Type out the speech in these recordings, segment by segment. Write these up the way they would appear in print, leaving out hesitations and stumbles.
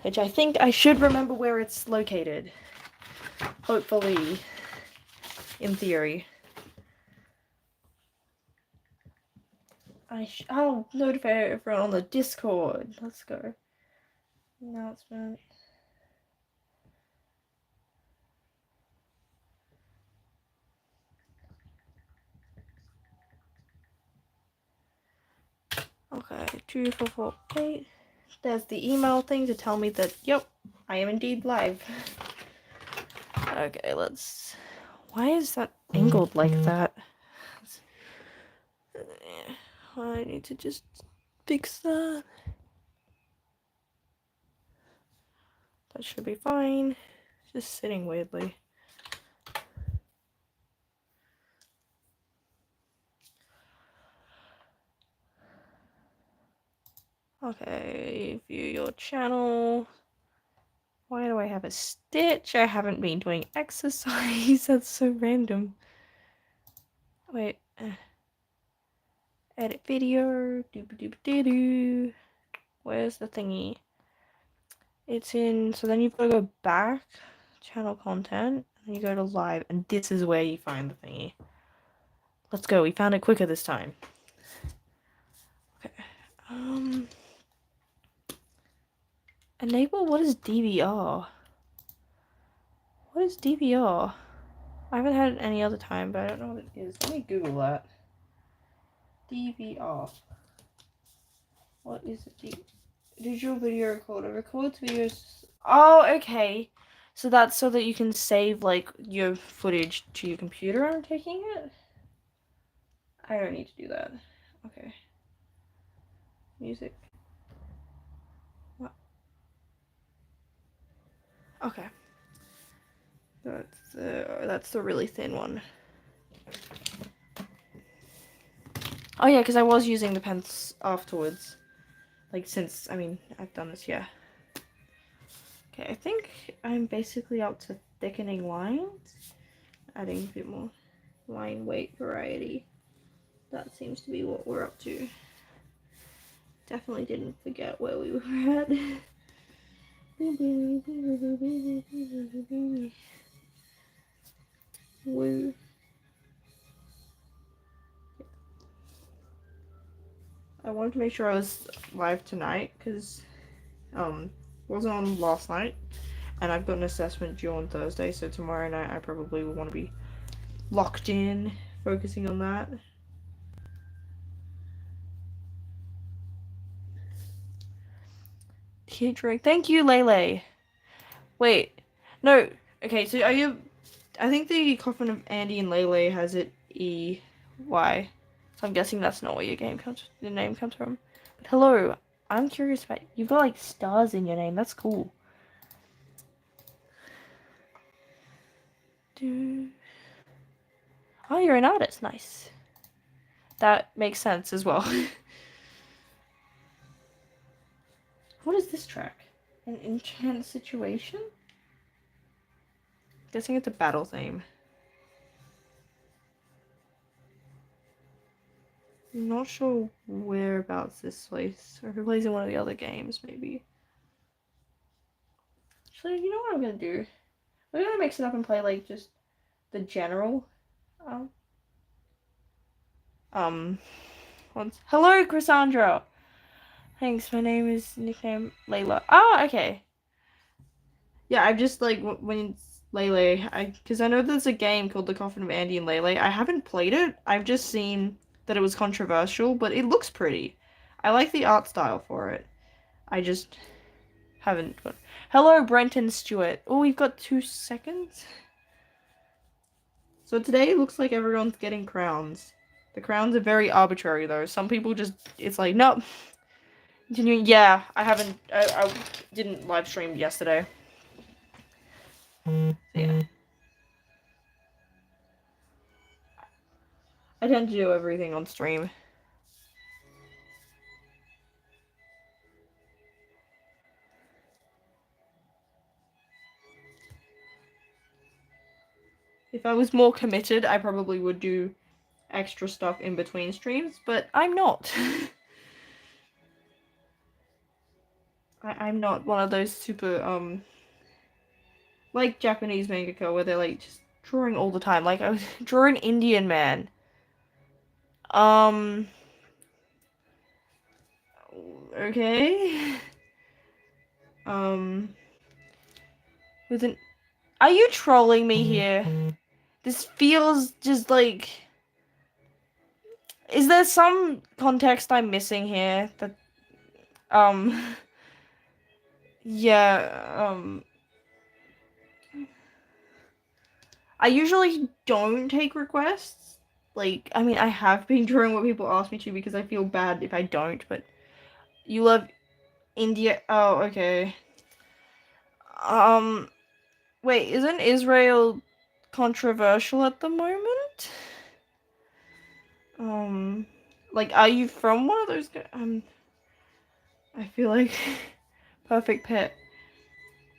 which I think I should remember where it's located. Hopefully, in theory. I'll notify everyone on the Discord. Let's go. Announcement. Okay, 2448. There's the email thing to tell me that, yep, I am indeed live. Okay, let's... Why is that angled like that? I need to just fix that. That should be fine. Just sitting weirdly. Okay, view your channel. Why do I have a stitch? I haven't been doing exercise. That's so random. Wait. Edit video. Doop-a-doop-a-doo. Where's the thingy? It's in... So then you've got to go back. Channel content. And you go to live. And this is where you find the thingy. Let's go. We found it quicker this time. Okay. Enable? What is DVR? What is DVR? I haven't had it any other time, but I don't know what it is. Let me Google that. DVR. What is it? Digital video recorder. Records videos. Oh, okay. So that's so that you can save, like, your footage to your computer, I'm taking it? I don't need to do that. Okay. Music. What? Okay. That's the really thin one. Oh yeah, because I was using the pens afterwards. Like, since, I mean, I've done this, yeah. Okay, I think I'm basically up to thickening lines. Adding a bit more line weight variety. That seems to be what we're up to. Definitely didn't forget where we were at. Woo. I wanted to make sure I was live tonight because wasn't on last night, and I've got an assessment due on Thursday, so tomorrow night I probably will want to be locked in, focusing on that. Thank you, Lele. Wait, no. Okay, so are you? I think the Coffin of Andy and Lele has it EY. So I'm guessing that's not where your name comes from. But hello, I'm curious about... You've got, like, stars in your name. That's cool. Oh, you're an artist. Nice. That makes sense as well. What is this track? An enchant situation? Guessing it's a battle theme. I'm not sure whereabouts this plays, or if it plays in one of the other games, maybe. Actually, you know what I'm gonna do? We're gonna mix it up and play, like, just the general. Hello, Cassandra! Thanks, my name is nickname Layla. Ah, okay. Yeah, I've just, like, when it's Lele, because I know there's a game called The Coffin of Andy and Lele. I haven't played it. I've just seen that it was controversial, but it looks pretty. I like the art style for it. I just haven't got... Hello, Brenton Stewart. Oh, we've got 2 seconds. So today it looks like everyone's getting crowns. The crowns are very arbitrary, though. Some people just... It's like, nope. Continuing... Yeah, I didn't live stream yesterday. So, yeah. I tend to do everything on stream. If I was more committed, I probably would do extra stuff in between streams, but I'm not. I'm not one of those super like Japanese mangaka where they're like just drawing all the time. Like I was drawing Indian man. Um, okay. Um, with an Are you trolling me here? This feels just like is there some context I'm missing here that um yeah, I usually don't take requests. Like, I mean, I have been drawing what people ask me to because I feel bad if I don't, but you love India. Oh, okay. Um, wait, isn't Israel controversial at the moment? Um, like, are you from one of those? I feel like perfect pet.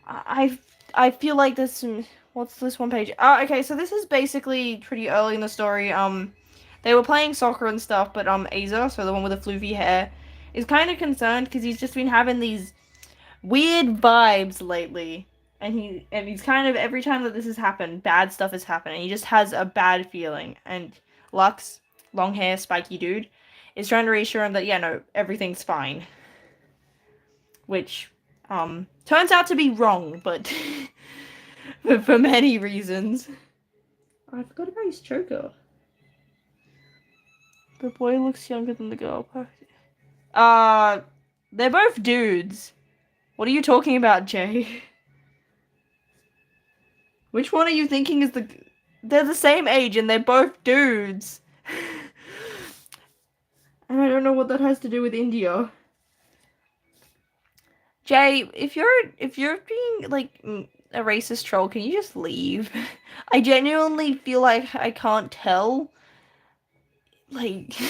I feel like there's some. What's this one page? Oh, okay. So this is basically pretty early in the story. They were playing soccer and stuff, but Asa, so the one with the floofy hair, is kind of concerned because he's just been having these weird vibes lately, and he's kind of every time that this has happened, bad stuff has happened, and he just has a bad feeling. And Lux, long hair, spiky dude, is trying to reassure him that yeah, no, everything's fine, which turns out to be wrong, but for many reasons. Oh, I forgot about his choker. The boy looks younger than the girl. They're both dudes. What are you talking about, Jay? Which one are you thinking is the... They're the same age and they're both dudes. And I don't know what that has to do with India. Jay, if you're being like a racist troll, can you just leave? I genuinely feel like I can't tell. Like,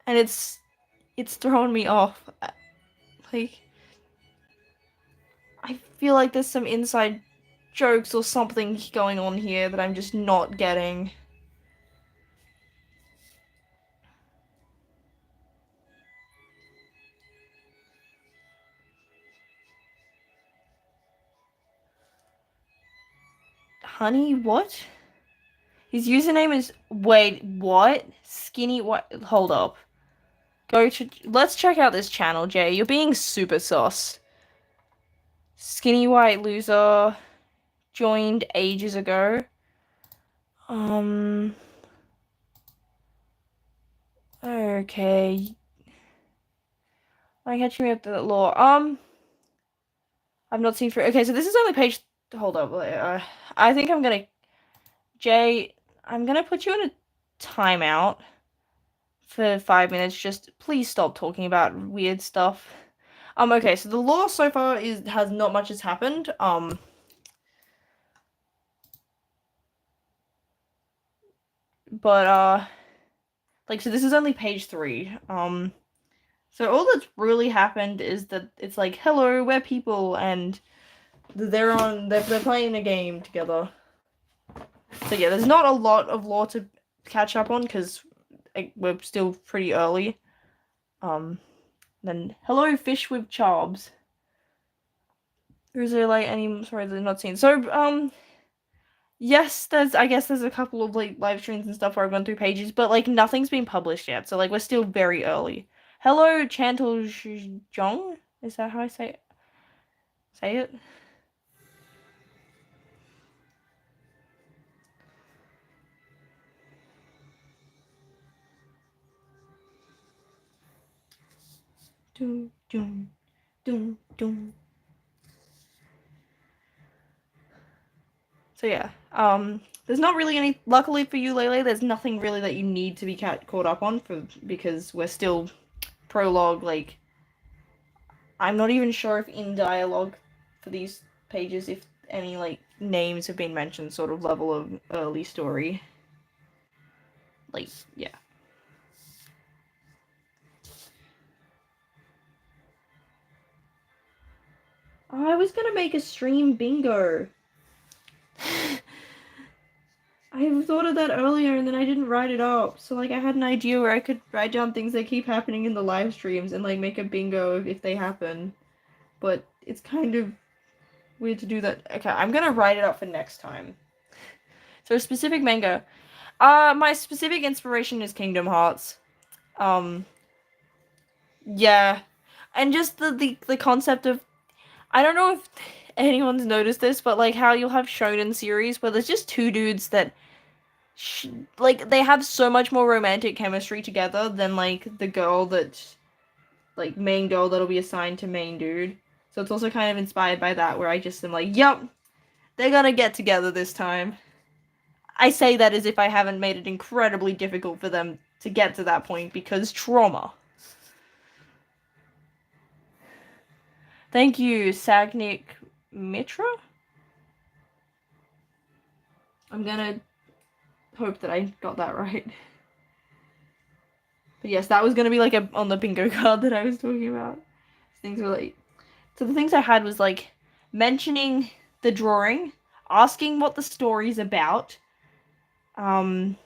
and it's throwing me off. Like, I feel like there's some inside jokes or something going on here that I'm just not getting. Honey, what? His username is... Wait, what? Skinny what? Hold up. Let's check out this channel, Jay. You're being super sus. Skinny white loser. Joined ages ago. Okay. I catch me up to that law. I've not seen through. Okay, so this is only page. Hold up. I think I'm gonna. Jay, I'm gonna put you in a timeout for 5 minutes. Just please stop talking about weird stuff. Okay, so the law so far has not much has happened. But like so this is only page 3. So all that's really happened is that it's like, hello, we're people, and they're playing a game together. So yeah, there's not a lot of lore to catch up on because we're still pretty early. Then hello, fish with charbs. Is there like any? Sorry, they're not seen. So yes, I guess there's a couple of like live streams and stuff where I've gone through pages, but like nothing's been published yet. So like we're still very early. Hello, Chantal Jong. Is that how I say it? Dun, dun, dun, dun. So yeah, there's not really any. Luckily for you, Lele, there's nothing really that you need to be caught up on because we're still prologue. Like, I'm not even sure if in dialogue for these pages, if any like names have been mentioned, sort of level of early story. Like, yeah. Oh, I was gonna make a stream bingo. I thought of that earlier and then I didn't write it up. So like I had an idea where I could write down things that keep happening in the live streams and like make a bingo if they happen. but it's kind of weird to do that. Okay, I'm gonna write it up for next time. So a specific manga. My specific inspiration is Kingdom Hearts. Um, yeah, and just the concept of, I don't know if anyone's noticed this, but like how you'll have shonen series where there's just two dudes that like they have so much more romantic chemistry together than like the girl that like main girl that'll be assigned to main dude. So it's also kind of inspired by that, where I just am like, yep, they're gonna get together this time. I say that as if I haven't made it incredibly difficult for them to get to that point because trauma. Thank you, Sagnik Mitra. I'm gonna hope that I got that right. But yes, that was gonna be like on the bingo card that I was talking about. Things were like, so the things I had was like mentioning the drawing, asking what the story's about. Thank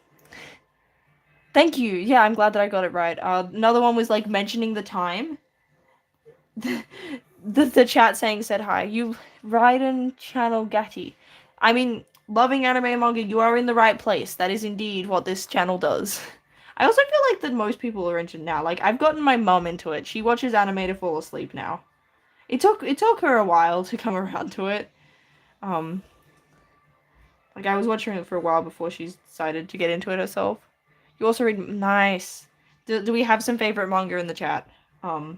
you. Yeah, I'm glad that I got it right. Another one was like mentioning the time. The chat saying said hi. You Raiden channel Gatti. I mean, loving anime and manga, you are in the right place. That is indeed what this channel does. I also feel like that most people are into it now. Like I've gotten my mum into it. She watches anime to fall asleep now. It took her a while to come around to it. Like I was watching it for a while before she decided to get into it herself. You also read nice. Do we have some favorite manga in the chat? I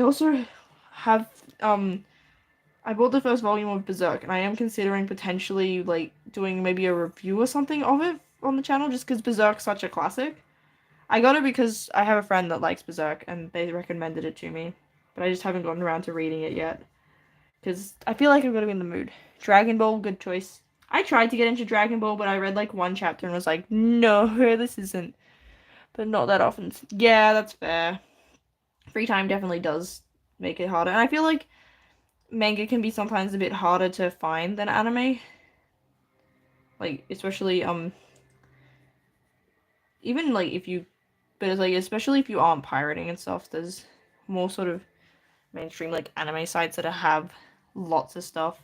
also have I bought the first volume of Berserk, and I am considering potentially like doing maybe a review or something of it on the channel, just because Berserk's such a classic. I got it because I have a friend that likes Berserk, and they recommended it to me, but I just haven't gotten around to reading it yet, because I feel like I'm gonna be in the mood. Dragon Ball, good choice. I tried to get into Dragon Ball, but I read like one chapter and was like, no, this isn't. But not that often. Yeah, that's fair. Free time definitely does make it harder, and I feel like manga can be sometimes a bit harder to find than anime. Like, especially, even, like, if you, but it's, like, especially if you aren't pirating and stuff, there's more sort of mainstream, like, anime sites that have lots of stuff,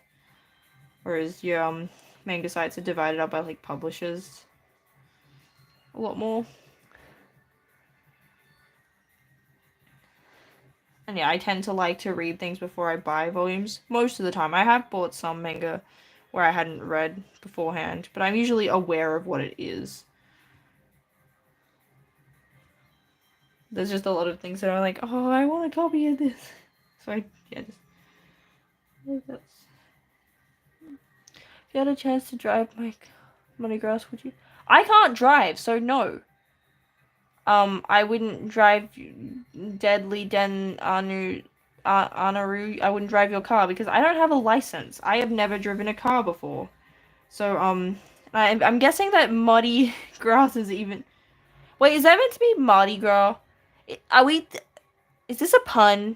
whereas your, manga sites are divided up by, like, publishers a lot more. And yeah, I tend to like to read things before I buy volumes, most of the time. I have bought some manga where I hadn't read beforehand, but I'm usually aware of what it is. There's just a lot of things that are like, oh, I want a copy of this. So yeah, that's... If you had a chance to drive my money grass, would you? I can't drive, so no. I wouldn't drive Deadly Den Anaru. I wouldn't drive your car because I don't have a license. I have never driven a car before. So, I'm guessing that muddy grass is even... Wait, is that meant to be Mardi Gras? Are we... Is this a pun?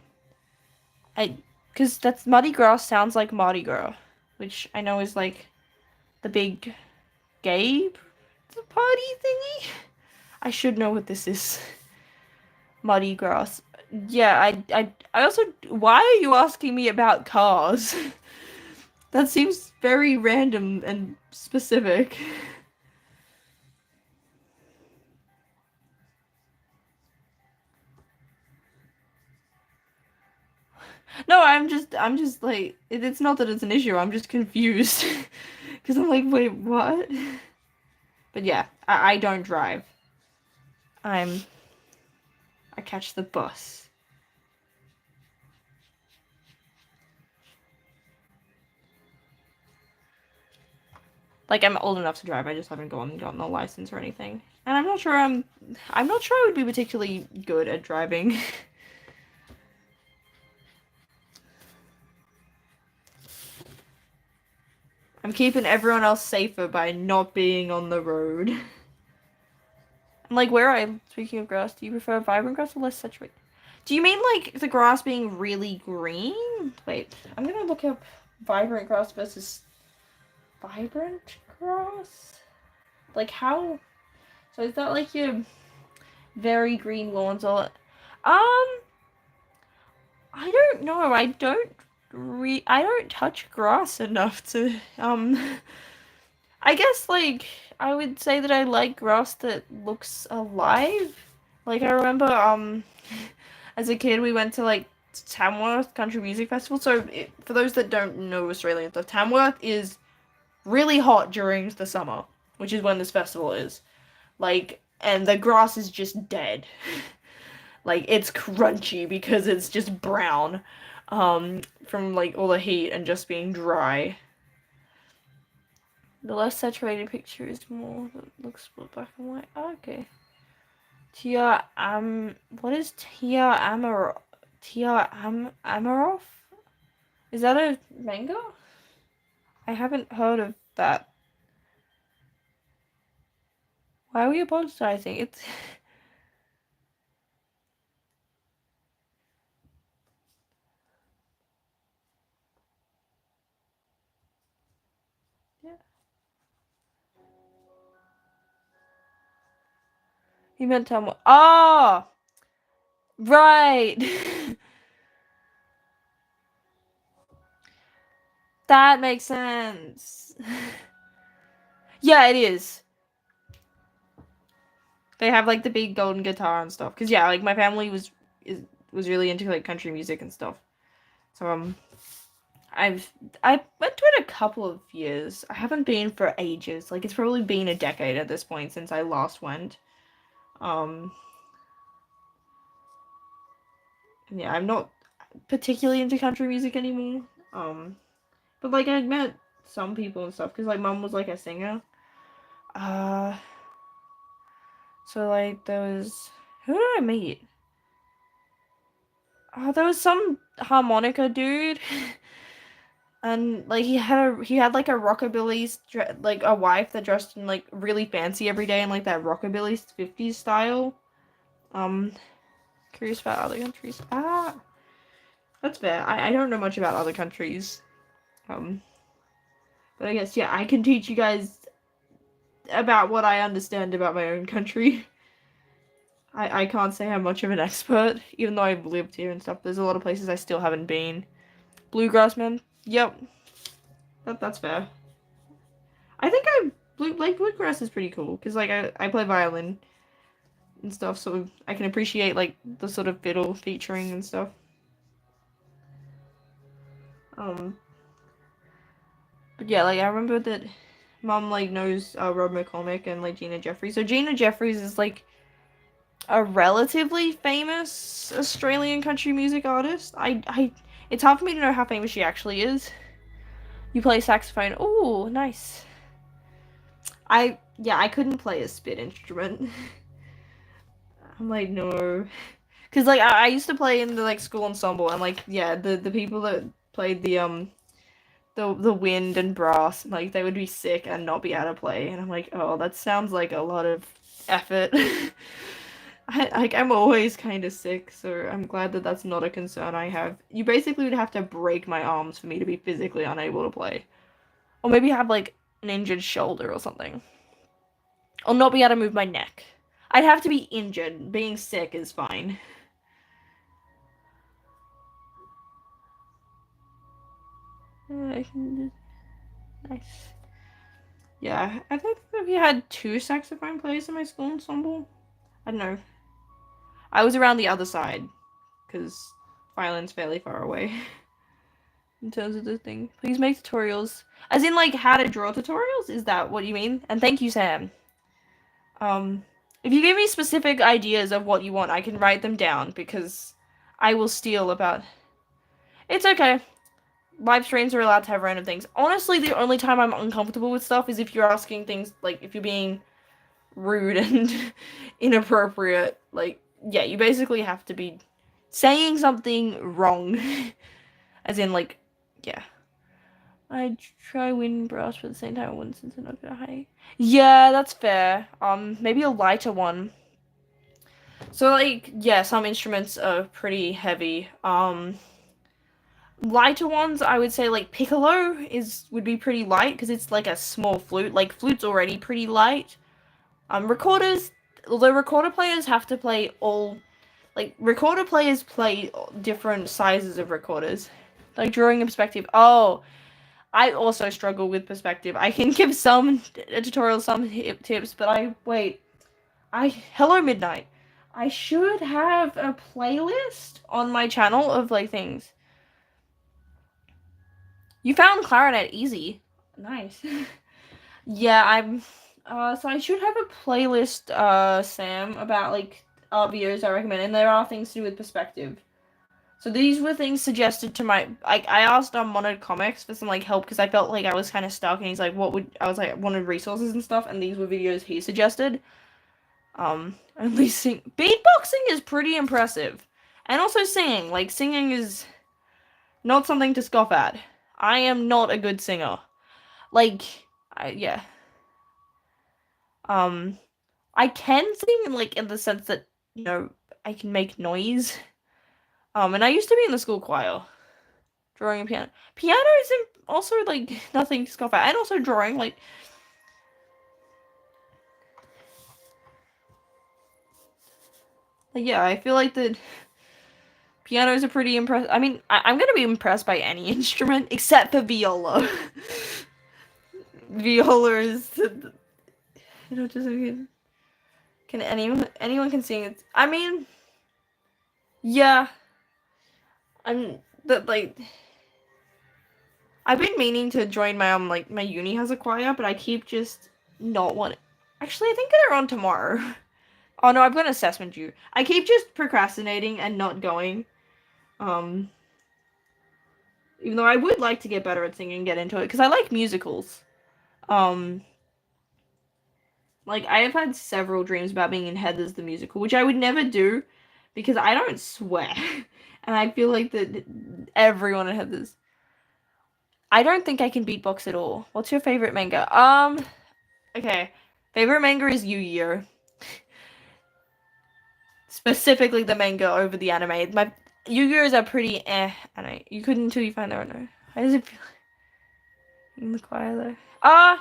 Because that's Mardi Gras sounds like Mardi Gras, which I know is like the big gay party thingy. I should know what this is. Mardi Gras. Yeah, I also... Why are you asking me about cars? That seems very random and specific. No, I'm just like, it's not that it's an issue, I'm just confused. Because I'm like, wait, what? But yeah, I don't drive. I catch the bus. Like, I'm old enough to drive, I just haven't gotten a license or anything. And I'm not sure I would be particularly good at driving. I'm keeping everyone else safer by not being on the road. And like, speaking of grass, do you prefer vibrant grass or less saturated? Do you mean like the grass being really green? Wait, I'm gonna look up vibrant grass versus vibrant grass? Like how? So is that like your very green lawns or... I don't know. I don't touch grass enough to I guess like I would say that I like grass that looks alive. Like I remember as a kid we went to like Tamworth Country Music Festival. So for those that don't know Australian stuff, Tamworth is really hot during the summer, which is when this festival is. Like and the grass is just dead. Like it's crunchy because it's just brown from like all the heat and just being dry. The less saturated picture is more that looks more black and white. Oh, okay. What is Amaroff? Is that a manga? I haven't heard of that. Why are we apologizing? It's yeah. You meant tell me. Oh, right. That makes sense. Yeah, it is. They have like the big golden guitar and stuff. Cause yeah, like my family was really into like country music and stuff. So I've I went to it a couple of years. I haven't been for ages. Like it's probably been a decade at this point since I last went. Um yeah, I'm not particularly into country music anymore. But like I met some people and stuff because like mom was like a singer. Uh so like there was who did I meet? Oh, there was some harmonica dude. And like he had like a rockabilly like a wife that dressed in like really fancy every day in like that rockabilly 50s style. Um Curious about other countries. Ah, that's fair. I don't know much about other countries. Um but I guess yeah, I can teach you guys about what I understand about my own country. I can't say I'm much of an expert, even though I've lived here and stuff. There's a lot of places I still haven't been. Bluegrass man. Yep. That's fair. I think bluegrass is pretty cool because like I play violin and stuff, so I can appreciate like the sort of fiddle featuring and stuff. Um, but yeah, like I remember that mom like knows Rob McCormick and like Gina Jeffries. So Gina Jeffries is like a relatively famous Australian country music artist. It's hard for me to know how famous she actually is. You play saxophone. Oh, nice. Yeah, I couldn't play a spit instrument. I'm like, no. Cause like I used to play in the like school ensemble and like yeah, the people that played the wind and brass, like they would be sick and not be able to play. And I'm like, oh, that sounds like a lot of effort. I'm always kind of sick, so I'm glad that that's not a concern I have. You basically would have to break my arms for me to be physically unable to play. Or maybe have like an injured shoulder or something. Or not be able to move my neck. I'd have to be injured. Being sick is fine. Nice. Yeah, I think we had two saxophone players in my school ensemble. I don't know. I was around the other side, because violin's fairly far away. In terms of the thing. Please make tutorials. As in, like, how to draw tutorials? Is that what you mean? And thank you, Sam. If you give me specific ideas of what you want, I can write them down, because I will steal about... It's okay. Live streams are allowed to have random things. Honestly, the only time I'm uncomfortable with stuff is if you're asking things, like, if you're being rude and inappropriate. Like, yeah, you basically have to be saying something wrong. As in, like, yeah. I try wind brass, but at the same time, I wouldn't since I'm not gonna high. Yeah, that's fair. Maybe a lighter one. So, like, yeah, some instruments are pretty heavy. Lighter ones, I would say, like, piccolo would be pretty light, because it's, like, a small flute. Like, flute's already pretty light. Recorders, although recorder players have to play all, like recorder players play different sizes of recorders. Like drawing in perspective. Oh, I also struggle with perspective. I can give some tutorials, some tips, but hello Midnight. I should have a playlist on my channel of like things. You found clarinet easy. Nice. Yeah, so I should have a playlist, Sam, about like videos I recommend, and there are things to do with perspective. So these were things suggested to my, like, I asked Mono Comics for some like help because I felt like I was kind of stuck, and he's like, I was like, wanted resources and stuff, and these were videos he suggested. Only beatboxing is pretty impressive, and also singing. Like singing is not something to scoff at. I am not a good singer. Like, yeah. I can sing like in the sense that, you know, I can make noise. And I used to be in the school choir, drawing and piano. Piano is also like nothing to scoff at, and also drawing. Like, yeah, I feel like the pianos are pretty impressive. I mean, I'm gonna be impressed by any instrument except for viola. Viola is, you know, just can anyone can sing it. I mean, yeah, like. I've been meaning to join my like my uni has a choir, but I keep just not wanting. Actually, I think they're on tomorrow. Oh no, I've got an assessment due. I keep just procrastinating and not going. Um, even though I would like to get better at singing and get into it because I like musicals. Um, like I have had several dreams about being in Heathers the musical, which I would never do because I don't swear, and I feel like that everyone in Heathers. I don't think I can beatbox at all. What's your favorite manga? Okay. Favorite manga is Yu-Gi-Oh! Specifically the manga over the anime. My Yu-Gi-Ohs are pretty anime. You couldn't until you find out. No. How does it feel in the choir though?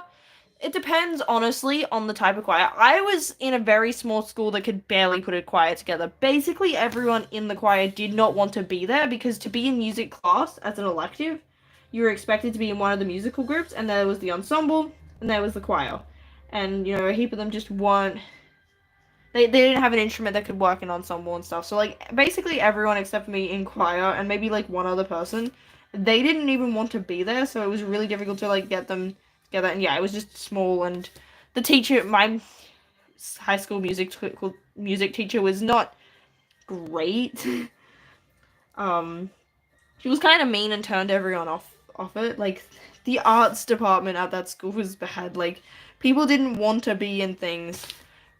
It depends honestly on the type of choir. I was in a very small school that could barely put a choir together. Basically everyone in the choir did not want to be there because to be in music class as an elective, you were expected to be in one of the musical groups, and there was the ensemble, and there was the choir. And, you know, a heap of them just weren't... They didn't have an instrument that could work in ensemble and stuff. So, like, basically everyone except for me in choir, and maybe, like, one other person, they didn't even want to be there, so it was really difficult to, like, get them together. And, yeah, it was just small, and the teacher, my high school music teacher was not great. She was kind of mean and turned everyone off it. Like, the arts department at that school was bad. Like, people didn't want to be in things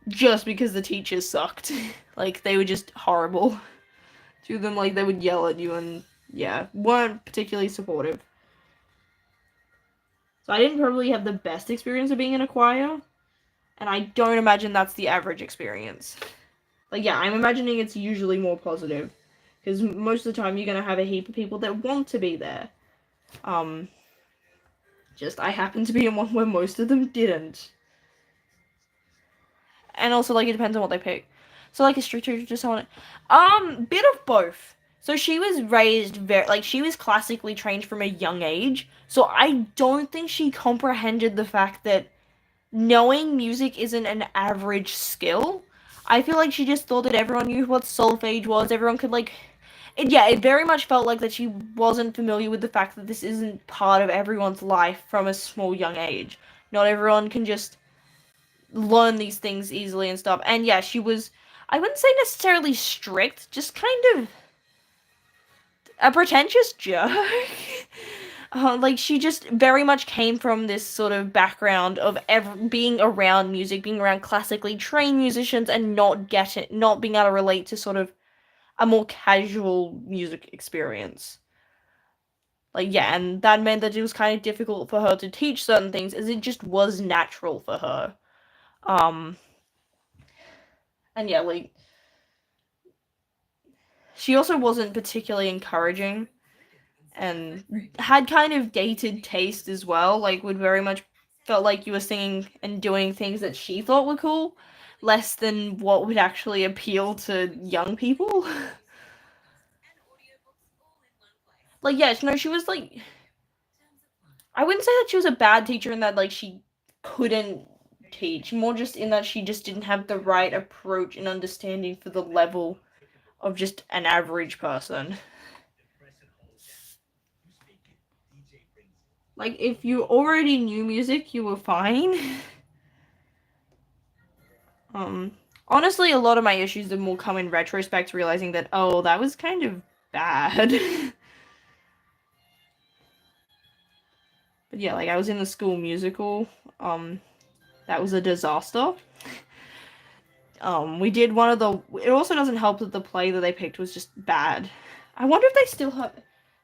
just because the teachers sucked. Like, they were just horrible to them. Like, they would yell at you and, yeah, weren't particularly supportive. So I didn't probably have the best experience of being in a choir, and I don't imagine that's the average experience. Like, yeah, I'm imagining it's usually more positive, because most of the time you're going to have a heap of people that want to be there. Just I happen to be in one where most of them didn't. And also, like, it depends on what they pick. So, like, a strict teacher, just someone... bit of both. So she was raised she was classically trained from a young age. So I don't think she comprehended the fact that knowing music isn't an average skill. I feel like she just thought that everyone knew what solfege was. Everyone could, like... it very much felt like that she wasn't familiar with the fact that this isn't part of everyone's life from a small young age. Not everyone can just learn these things easily and stuff. And yeah, she was, I wouldn't say necessarily strict, just kind of a pretentious jerk. Like, she just very much came from this sort of background of being around music, being around classically trained musicians, and not being able to relate to sort of a more casual music experience. Like, yeah, and that meant that it was kind of difficult for her to teach certain things, as it just was natural for her. And yeah, like, she also wasn't particularly encouraging, and had kind of dated taste as well, like, would very much felt like you were singing and doing things that she thought were cool, less than what would actually appeal to young people. Like, yeah, no, she was like, I wouldn't say that she was a bad teacher in that like she couldn't teach, more just in that she just didn't have the right approach and understanding for the level of just an average person. Like, if you already knew music, you were fine. Um, Honestly, a lot of my issues then will come in retrospect, realizing that, oh, that was kind of bad. But yeah, like, I was in the school musical. Um, that was a disaster. We did one of the. It also doesn't help that the play that they picked was just bad. I wonder if they still have.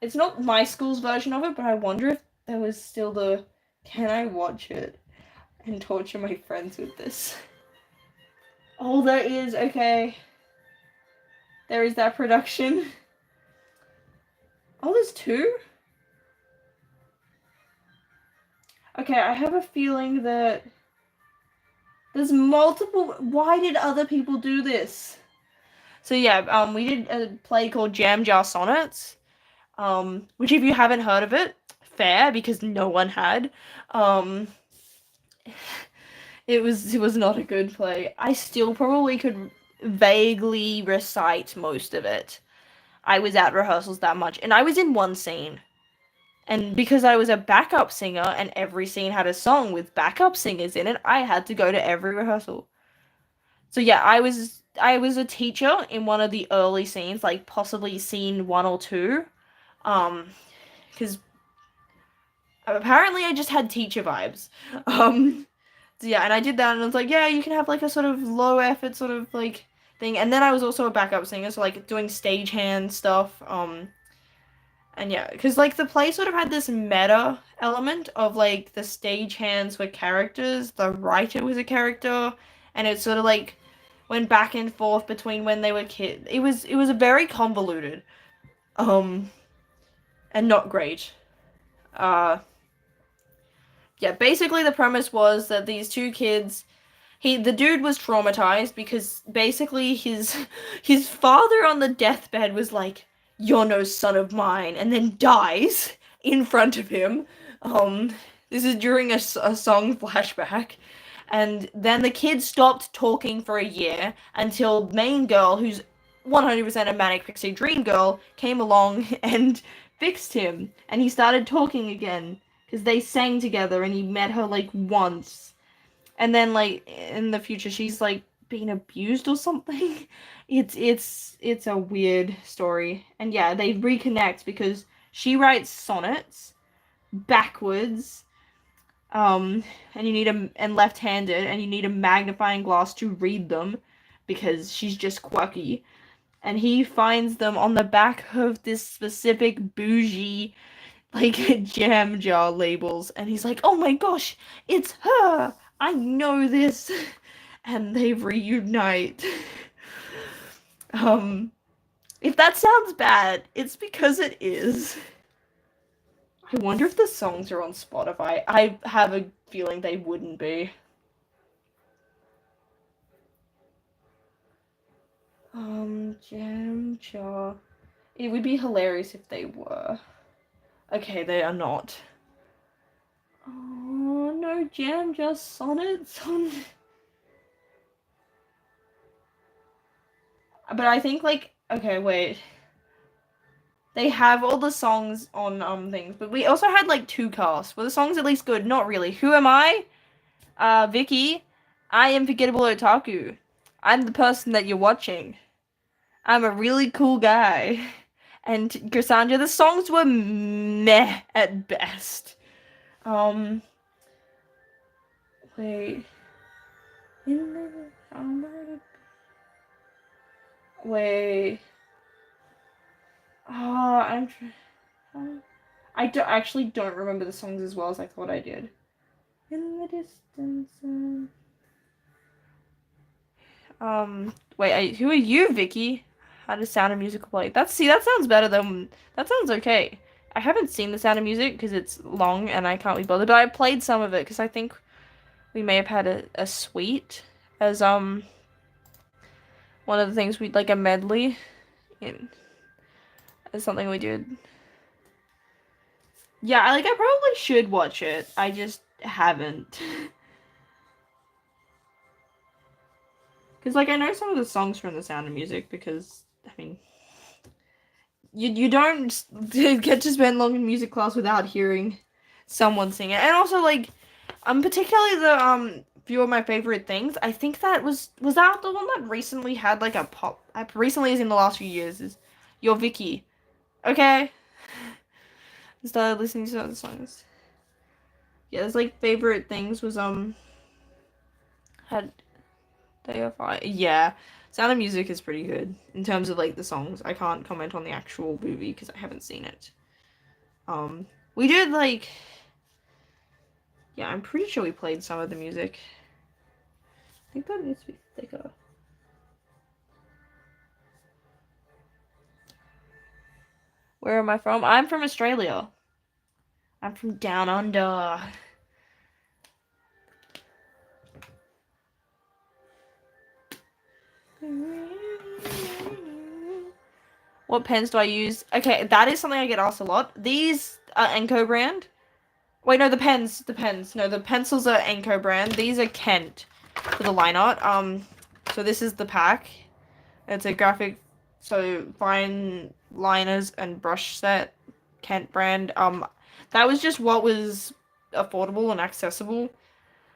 It's not my school's version of it, but I wonder if there was still the. Can I watch it and torture my friends with this? Oh, there is. Okay. There is that production. Oh, there's two? Okay, I have a feeling that there's multiple. Why did other people do this? So yeah, we did a play called Jam Jar Sonnets. Which if you haven't heard of it, fair because no one had. Um, it was not a good play. I still probably could vaguely recite most of it. I was at rehearsals that much, and I was in one scene. And because I was a backup singer and every scene had a song with backup singers in it, I had to go to every rehearsal. So yeah, I was a teacher in one of the early scenes, like possibly scene 1 or 2. Because apparently I just had teacher vibes. Um so yeah, and I did that and I was like, yeah, you can have like a sort of low effort sort of like thing. And then I was also a backup singer, so like doing stagehand stuff. And yeah, because like the play sort of had this meta element of like the stagehands were characters, the writer was a character, and it sort of like went back and forth between when they were kids. It was a very convoluted, um, and not great. Uh, yeah, basically the premise was that these two kids, the dude was traumatized because basically his father on the deathbed was like, "You're no son of mine," and then dies in front of him. Um, this is during a song flashback. And then the kid stopped talking for a year until main girl, who's 100% a manic pixie dream girl, came along and fixed him. And he started talking again because they sang together and he met her like once. And then like in the future she's like being abused or something. It's a weird story. And yeah, they reconnect because she writes sonnets backwards, and you need and left-handed, and you need a magnifying glass to read them because she's just quirky. And he finds them on the back of this specific bougie, like jam jar labels, and he's like, "Oh my gosh, it's her! I know this!" And they reunite. Um, if that sounds bad, it's because it is. I wonder if the songs are on Spotify. I have a feeling they wouldn't be. Jam Jar. It would be hilarious if they were. Okay, they are not. Oh no, Jam Jar Sonnets on. But I think like okay, wait. They have all the songs on things, but we also had like 2 casts. Were the songs at least good? Not really. Who am I? Vicky. I am Forgettable Otaku. I'm the person that you're watching. I'm a really cool guy. And Cassandra, the songs were meh at best. Wait. Wait. Oh, I actually don't remember the songs as well as I thought I did. In the distance. Wait, who are you, Vicky? How does Sound of Music play? That sounds better than that sounds okay. I haven't seen the Sound of Music because it's long and I can't be bothered, but I played some of it because I think we may have had a suite as one of the things we like a medley in as something we did. Yeah, I probably should watch it. I just haven't. Cause like I know some of the songs from The Sound of Music because I mean you don't get to spend long in music class without hearing someone sing it. And also like particularly the few of my favorite things. I think that was that the one that recently had like a pop recently as in the last few years is Your Vicky. Okay. I started listening to other songs. Yeah, his like favorite things was had Day of Fire. Yeah. Sound of Music is pretty good in terms of like the songs. I can't comment on the actual movie because I haven't seen it. We did like yeah, I'm pretty sure we played some of the music. I think that needs to be thicker. Where am I from? I'm from Australia. I'm from down under. What pens do I use? Okay, that is something I get asked a lot. These are Enco brand. Wait, no, the pens. No, the pencils are Enco brand. These are Kent for the line art. So this is the pack. It's a graphic, so fine liners and brush set, Kent brand. That was just what was affordable and accessible.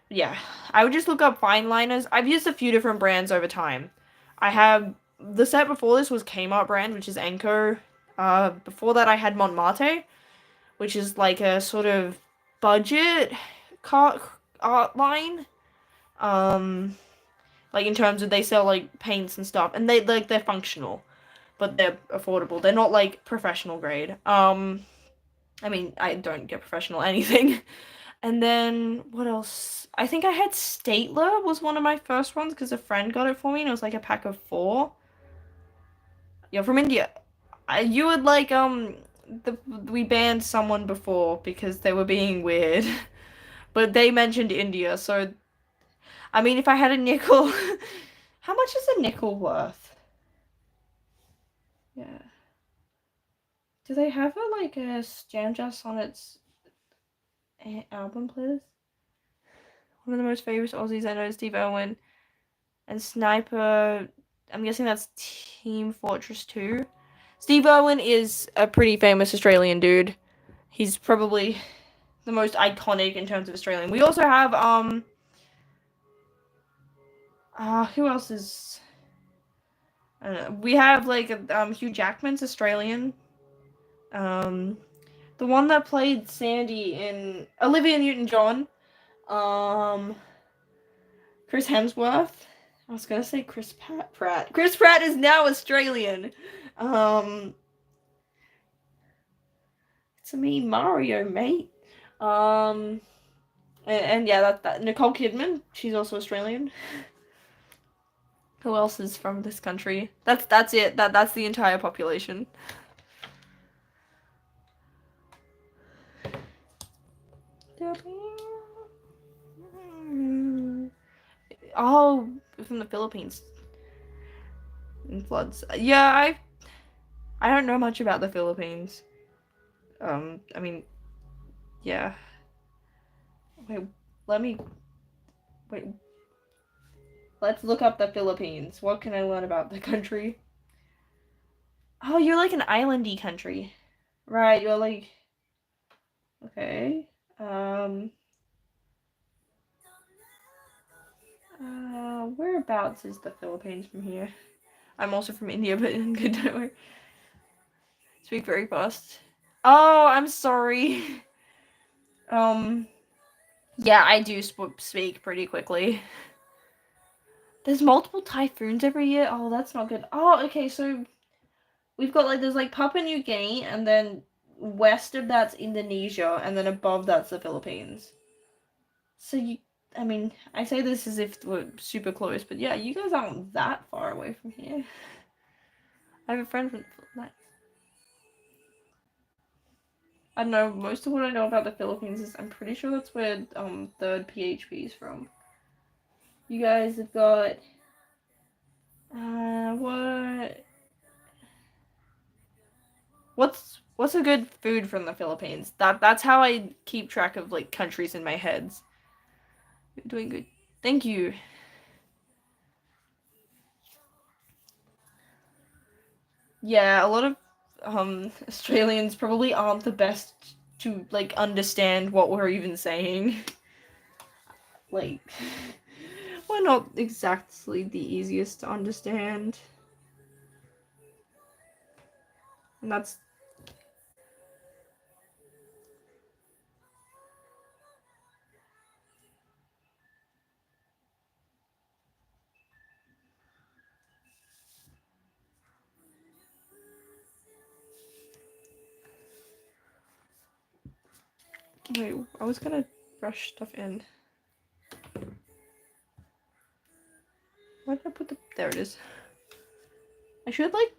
Yeah, I would just look up fine liners. I've used a few different brands over time. I have the set before this was Kmart brand, which is Enco. Before that I had Montmartre, which is like a sort of budget art line. Like in terms of they sell like paints and stuff, and they're functional, but they're affordable. They're not like professional grade. I mean I don't get professional anything. And then what else? I think I had Statler was one of my first ones because a friend got it for me and it was like a pack of 4. You're from India. You would like we banned someone before because they were being weird. But they mentioned India, so I mean if I had a nickel how much is a nickel worth? Yeah. Do they have like a Jam Jazz Sonnets album playlist? One of the most famous Aussies I know is Steve Irwin. And Sniper, I'm guessing that's Team Fortress 2. Steve Irwin is a pretty famous Australian dude. He's probably the most iconic in terms of Australian. We also have, who else is, I don't know. We have, like, Hugh Jackman's Australian. The one that played Sandy in Olivia Newton-John. Chris Hemsworth. I was gonna say Chris Pratt. Chris Pratt is now Australian. It's me, Mario, mate. And yeah, that Nicole Kidman. She's also Australian. Who else is from this country? That's it. That's the entire population. Oh, from the Philippines. And floods. Yeah, I don't know much about the Philippines. I mean, yeah. Wait, let me wait. Let's look up the Philippines. What can I learn about the country? Oh, you're like an islandy country. Right, you're like okay. Whereabouts is the Philippines from here? I'm also from India, but good don't worry. Speak very fast. Oh, I'm sorry. Yeah, I do speak pretty quickly. There's multiple typhoons every year. Oh, that's not good. Oh, okay, so we've got like there's like Papua New Guinea, and then west of that's Indonesia, and then above that's the Philippines. So I mean, I say this as if we're super close, but yeah, you guys aren't that far away from here. I have a friend from like, I don't know, most of what I know about the Philippines is I'm pretty sure that's where third PHP is from. You guys have got what's a good food from the Philippines? That's how I keep track of like countries in my heads. You're doing good. Thank you. Yeah, a lot of Australians probably aren't the best to like understand what we're even saying. Like we're not exactly the easiest to understand. And that's wait, I was gonna brush stuff in. Where did I put the there it is. I should like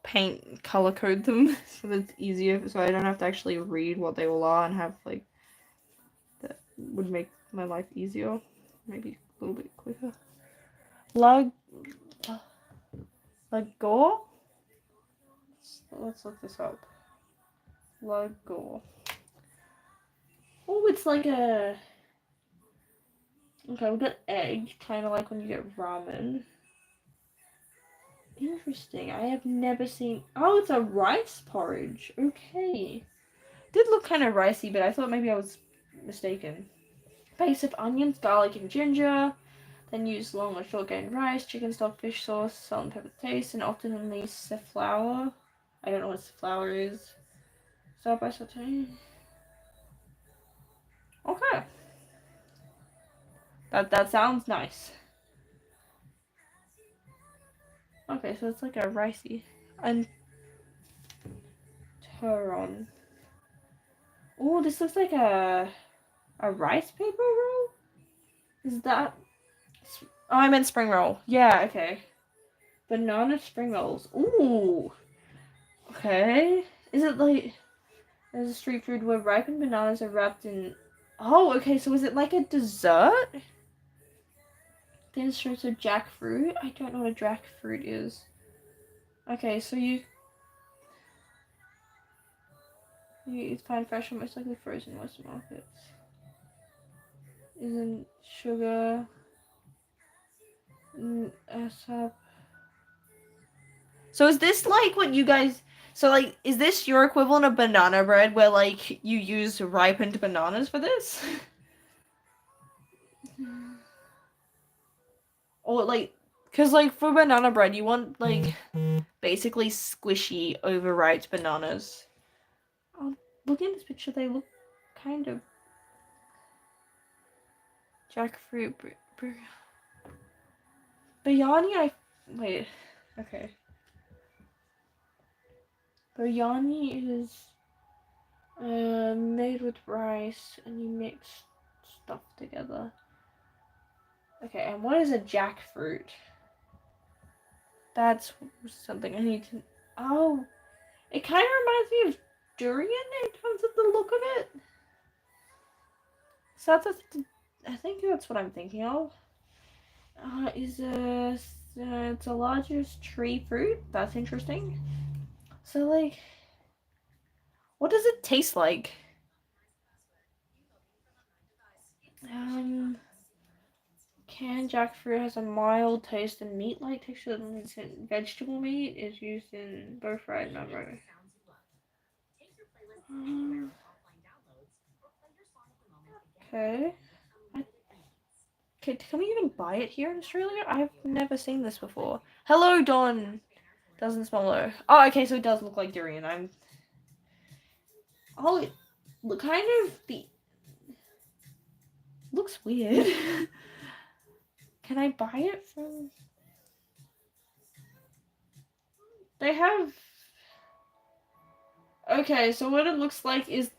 paint color code them so that it's easier so I don't have to actually read what they all are and have like that would make my life easier. Maybe a little bit quicker. Lag Lagor? Let's look this up. Lagor. Oh, it's like a okay, we've got egg, kinda like when you get ramen. Interesting. I have never seen oh, it's a rice porridge. Okay. Did look kind of ricey, but I thought maybe I was mistaken. Base of onions, garlic, and ginger. Then use long or short grain rice, chicken stock, fish sauce, salt and pepper taste, and often only safflower. I don't know what safflower is. Start by sauteing. Okay. That sounds nice. Okay, so it's like a ricey. And turon. Oh, this looks like a rice paper roll? Is that oh, I meant spring roll. Yeah, okay. Banana spring rolls. Ooh. Okay. Is it like there's a street food where ripened bananas are wrapped in oh, okay, so is it like a dessert? Thin strips of jackfruit? I don't know what a jackfruit is. Okay, so you find fresh and most likely frozen in Western markets. Isn't sugar sap. So is this like what you guys so like is this your equivalent of banana bread where like you use ripened bananas for this? Or like cuz like for banana bread you want like basically squishy overripe bananas. Oh, look at this picture, they look kind of jackfruit biryani. Wait, okay. Biryani is made with rice and you mix stuff together. Okay, and what is a jackfruit? That's something I need to. Oh, it kind of reminds me of durian in terms of the look of it. So I think that's what I'm thinking of. It's a largest tree fruit. That's interesting. So like, what does it taste like? Canned jackfruit has a mild taste and meat-like texture than vegetable meat. Is used in both fried and non-fried. Okay. Okay, can we even buy it here in Australia? I've never seen this before. Hello, Don. Doesn't smell low. Oh, okay, so it does look like durian. Oh, it look kind of the. Looks weird. Can I buy it from? They have. Okay, so what it looks like is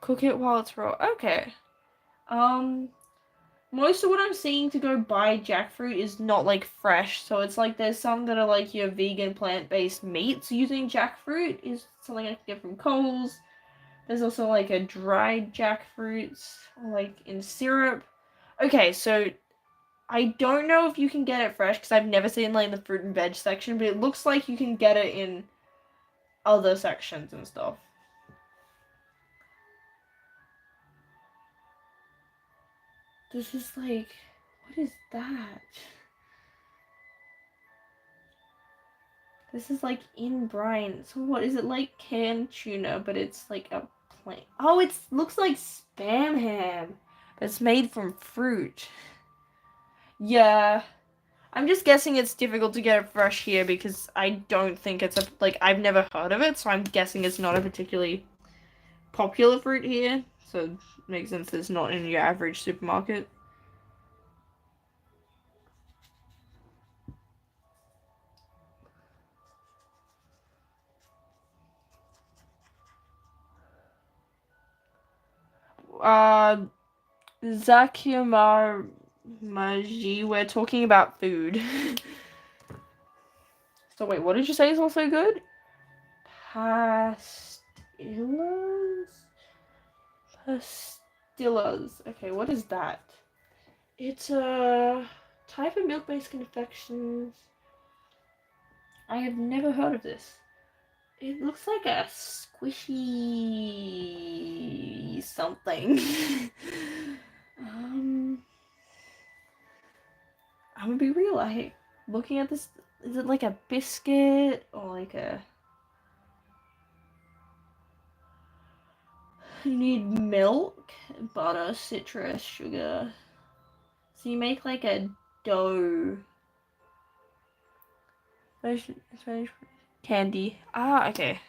cook it while it's raw. Okay. Most of what I'm seeing to go buy jackfruit is not like fresh, so it's like there's some that are like your vegan plant-based meats using jackfruit is something I can get from Coles. There's also like a dried jackfruit, like in syrup. Okay, so I don't know if you can get it fresh because I've never seen like the fruit and veg section, but it looks like you can get it in other sections and stuff. This is like, what is that? This is like in brine. So what is it, like canned tuna, but it's like a plain. Oh, it looks like Spam ham. But it's made from fruit. Yeah. I'm just guessing it's difficult to get it fresh here because I don't think it's I've never heard of it, so I'm guessing it's not a particularly popular fruit here. So it makes sense that it's not in your average supermarket. Uh, Zakimar Maji, we're talking about food. So wait, what did you say is also good? Pastillas? Pastillas. Okay, what is that? It's a type of milk-based confections. I have never heard of this. It looks like a squishy something. I'm gonna be real. Looking at this. Is it like a biscuit or like a? You need milk, butter, citrus, sugar. So you make like a dough. Spanish candy. Ah, okay.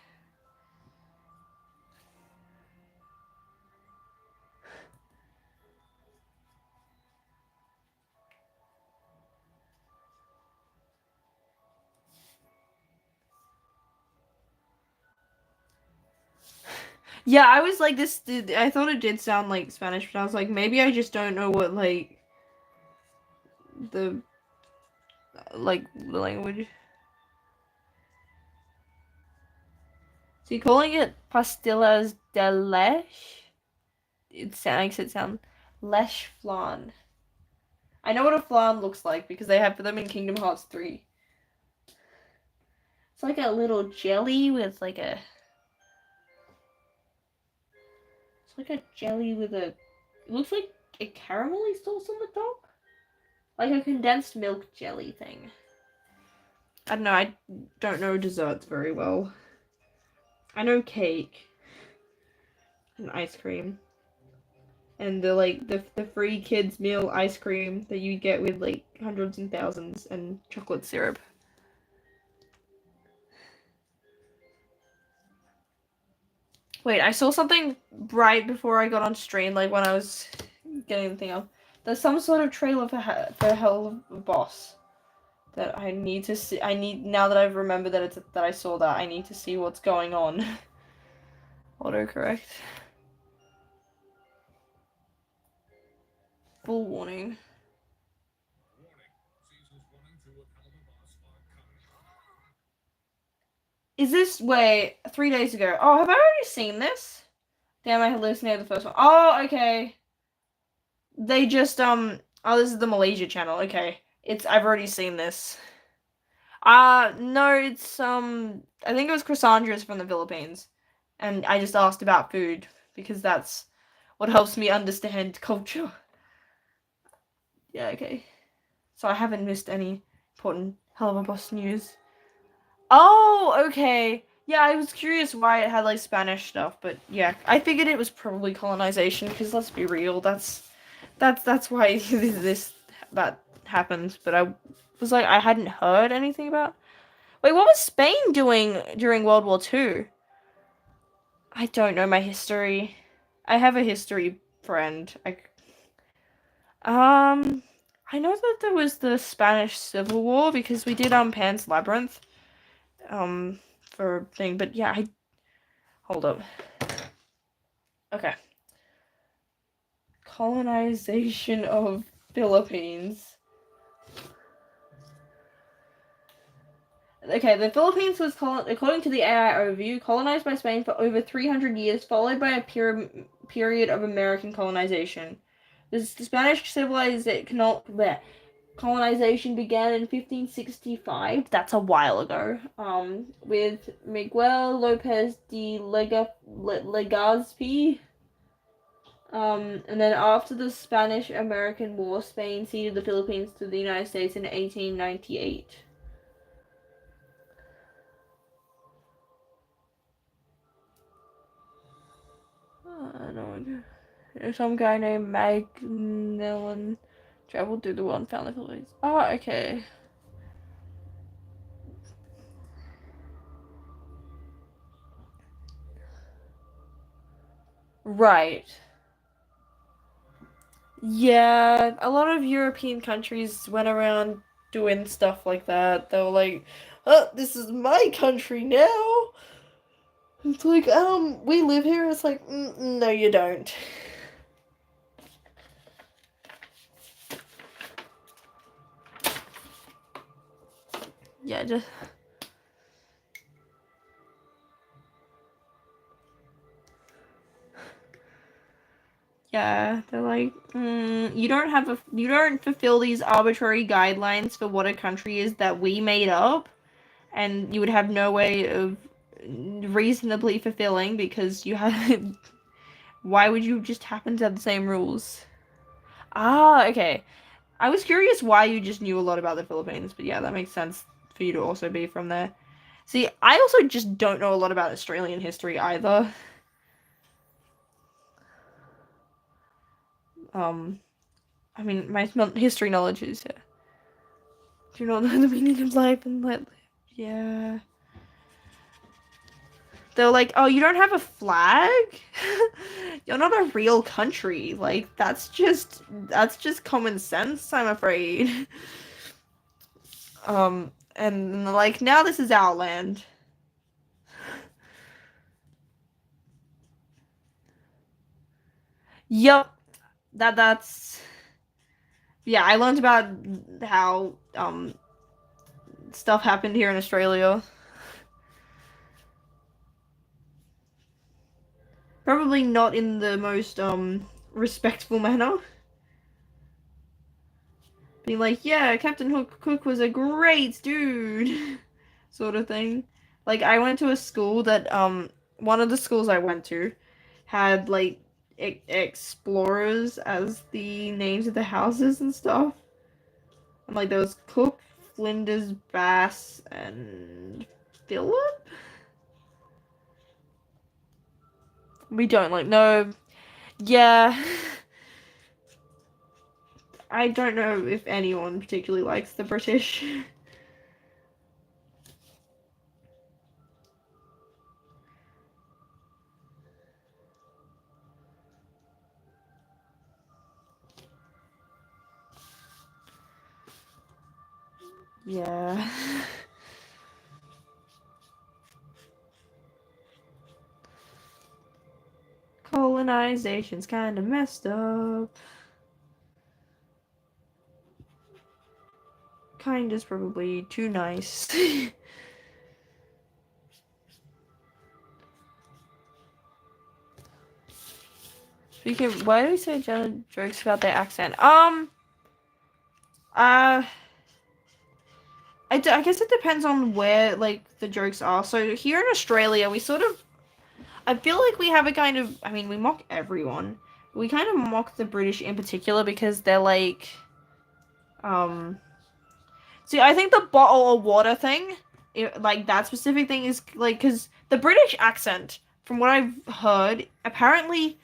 Yeah, I was like this. I thought it did sound like Spanish, but I was like, maybe I just don't know what the the language. So you're calling it pastillas de leche? Makes it sound leche flan. I know what a flan looks like because they have them in Kingdom Hearts 3. It's like a little jelly with like a. It's like a jelly with a. It looks like a caramelly sauce on the top, like a condensed milk jelly thing. I don't know. I don't know desserts very well. I know cake and ice cream. And the free kids meal ice cream that you get with like hundreds and thousands and chocolate syrup. Wait, I saw something right before I got on stream, like when I was getting the thing up. There's some sort of trailer for Hell of a Boss that I need to see. I need now that I've remembered that I saw that. I need to see what's going on. Autocorrect. Full warning. Is this way 3 days ago? Oh, have I already seen this? Damn, I hallucinated the first one. Oh, okay. They just oh, this is the Malaysia channel. Okay. I've already seen this. No, it's I think it was Chrysandras from the Philippines. And I just asked about food because that's what helps me understand culture. Yeah, okay. So I haven't missed any important Hell of a Boss news. Oh, okay. Yeah, I was curious why it had like Spanish stuff, but yeah, I figured it was probably colonization because let's be real, that's why that happened. But I was like, I hadn't heard anything about. Wait, what was Spain doing during World War II? I don't know my history. I have a history friend. I know that there was the Spanish Civil War because we did Pan's Labyrinth. For thing, but yeah, hold up. Okay. Colonization of Philippines. Okay, the Philippines was, according to the AI overview, colonized by Spain for over 300 years, followed by a period of American colonization. The Spanish civilization colonization began in 1565. That's a while ago. With Miguel Lopez de Legazpi. And then after the Spanish-American War, Spain ceded the Philippines to the United States in 1898. I don't know. Some guy named Magellan traveled through the world and found the Philippines. Oh, okay. Right. Yeah, a lot of European countries went around doing stuff like that. They were like, "Oh, this is my country now." It's like, we live here. It's like, no, you don't. Yeah, just yeah. They're like, you don't fulfill these arbitrary guidelines for what a country is that we made up, and you would have no way of reasonably fulfilling because you have. Why would you just happen to have the same rules? Ah, okay. I was curious why you just knew a lot about the Philippines, but yeah, that makes sense for you to also be from there. See, I also just don't know a lot about Australian history either. Um, I mean, my history knowledge is, do you know the meaning of life and let, yeah. They're like, oh, you don't have a flag? You're not a real country. Like, that's just common sense, I'm afraid. And like, now this is our land. Yup, that's yeah, I learned about how stuff happened here in Australia. Probably not in the most respectful manner. Being like, yeah, Captain Cook was a great dude, sort of thing. Like I went to a school that one of the schools I went to had like explorers as the names of the houses and stuff. And like there was Cook, Flinders, Bass, and Philip. We don't like no. Yeah. I don't know if anyone particularly likes the British. Yeah. Colonization's kind of messed up. Kind is probably too nice. Speaking of, why do we say jokes about their accent? Uh, I guess it depends on where, like, the jokes are. So here in Australia, we sort of, I feel like we have a kind of, I mean, we mock everyone. We kind of mock the British in particular because they're like, um, see, I think the bottle of water thing, like that specific thing is like, because the British accent, from what I've heard, apparently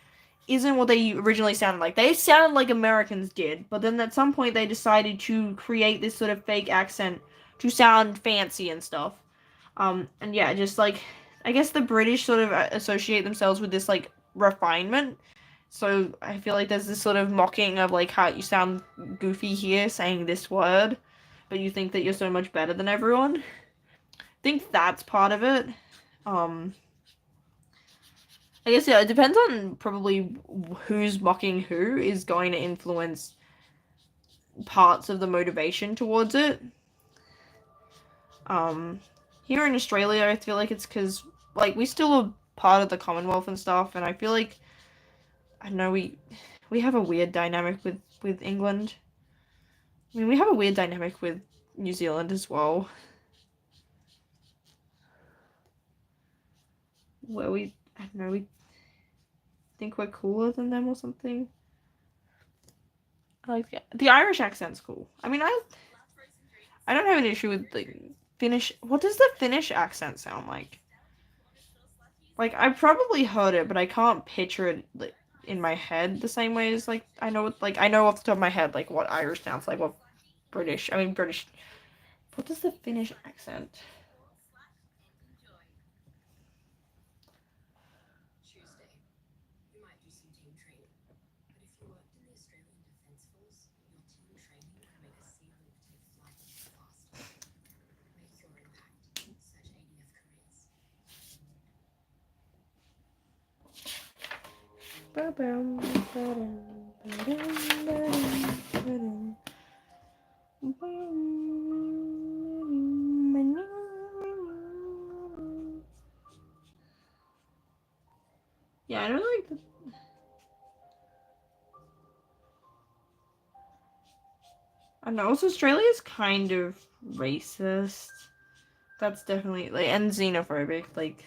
isn't what they originally sounded like. They sounded like Americans did, but then at some point they decided to create this sort of fake accent to sound fancy and stuff. And yeah, just like I guess the British sort of associate themselves with this like refinement. So I feel like there's this sort of mocking of like how you sound goofy here saying this word, but you think that you're so much better than everyone. I think that's part of it. Um, I guess yeah, it depends on probably who's mocking who is going to influence parts of the motivation towards it. Um, Here in Australia, I feel like it's because like we still are part of the Commonwealth and stuff, and I feel like I know we have a weird dynamic with England. I mean, we have a weird dynamic with New Zealand as well, where I don't know, we think we're cooler than them or something. I like the Irish accent's cool. I mean, I don't have an issue with the Finnish. What does the Finnish accent sound like? Like, I probably heard it, but I can't picture it like in my head the same way as like I know I know off the top of my head like what Irish sounds like, what British. I mean British. What does the Finnish accent? Yeah, I don't like the. I don't know. Also, Australia's kind of racist. That's definitely like and xenophobic, like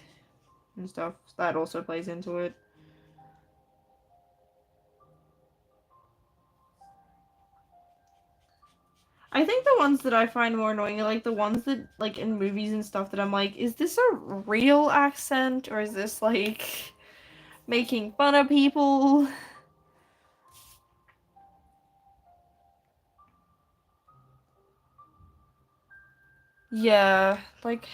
and stuff. That also plays into it. I think the ones that I find more annoying are like the ones that like in movies and stuff that I'm like, is this a real accent or is this like making fun of people? Yeah, like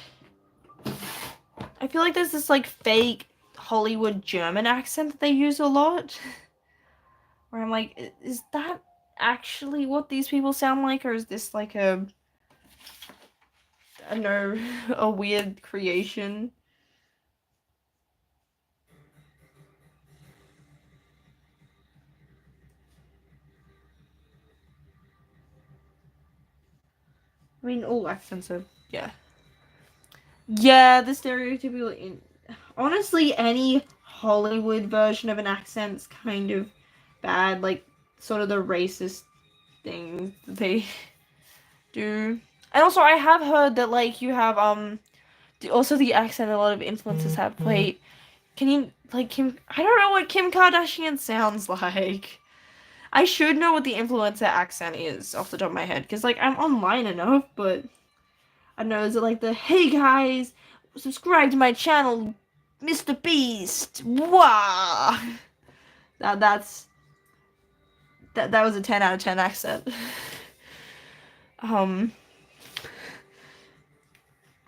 I feel like there's this like fake Hollywood German accent that they use a lot. Where I'm like, is that actually what these people sound like, or is this like I don't know, a weird creation? I mean, all accents are yeah. Yeah, the stereotypical. Honestly, any Hollywood version of an accent's kind of bad. Like, sort of the racist things that they do. And also, I have heard that like you have also the accent a lot of influencers have. Wait, can you like Kim? I don't know what Kim Kardashian sounds like. I should know what the influencer accent is off the top of my head because like I'm online enough, but I don't know. Is it like the hey guys, subscribe to my channel, Mr. Beast? Wow, that's that was a 10 out of 10 accent. um,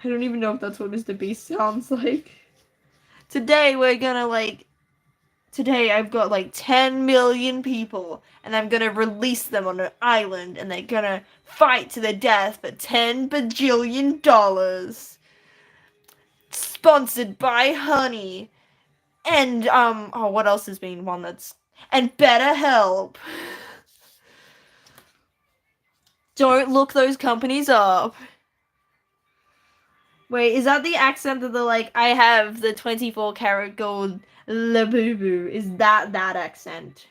I don't even know if that's what Mr. Beast sounds like. Today we're gonna like today I've got like 10 million people and I'm gonna release them on an island and they're gonna fight to the death for 10 bajillion dollars. Sponsored by Honey. And oh what else has been one that's and BetterHelp. Don't look those companies up. Wait, is that the accent that they're like, I have the 24 karat gold Labubu? Is that accent?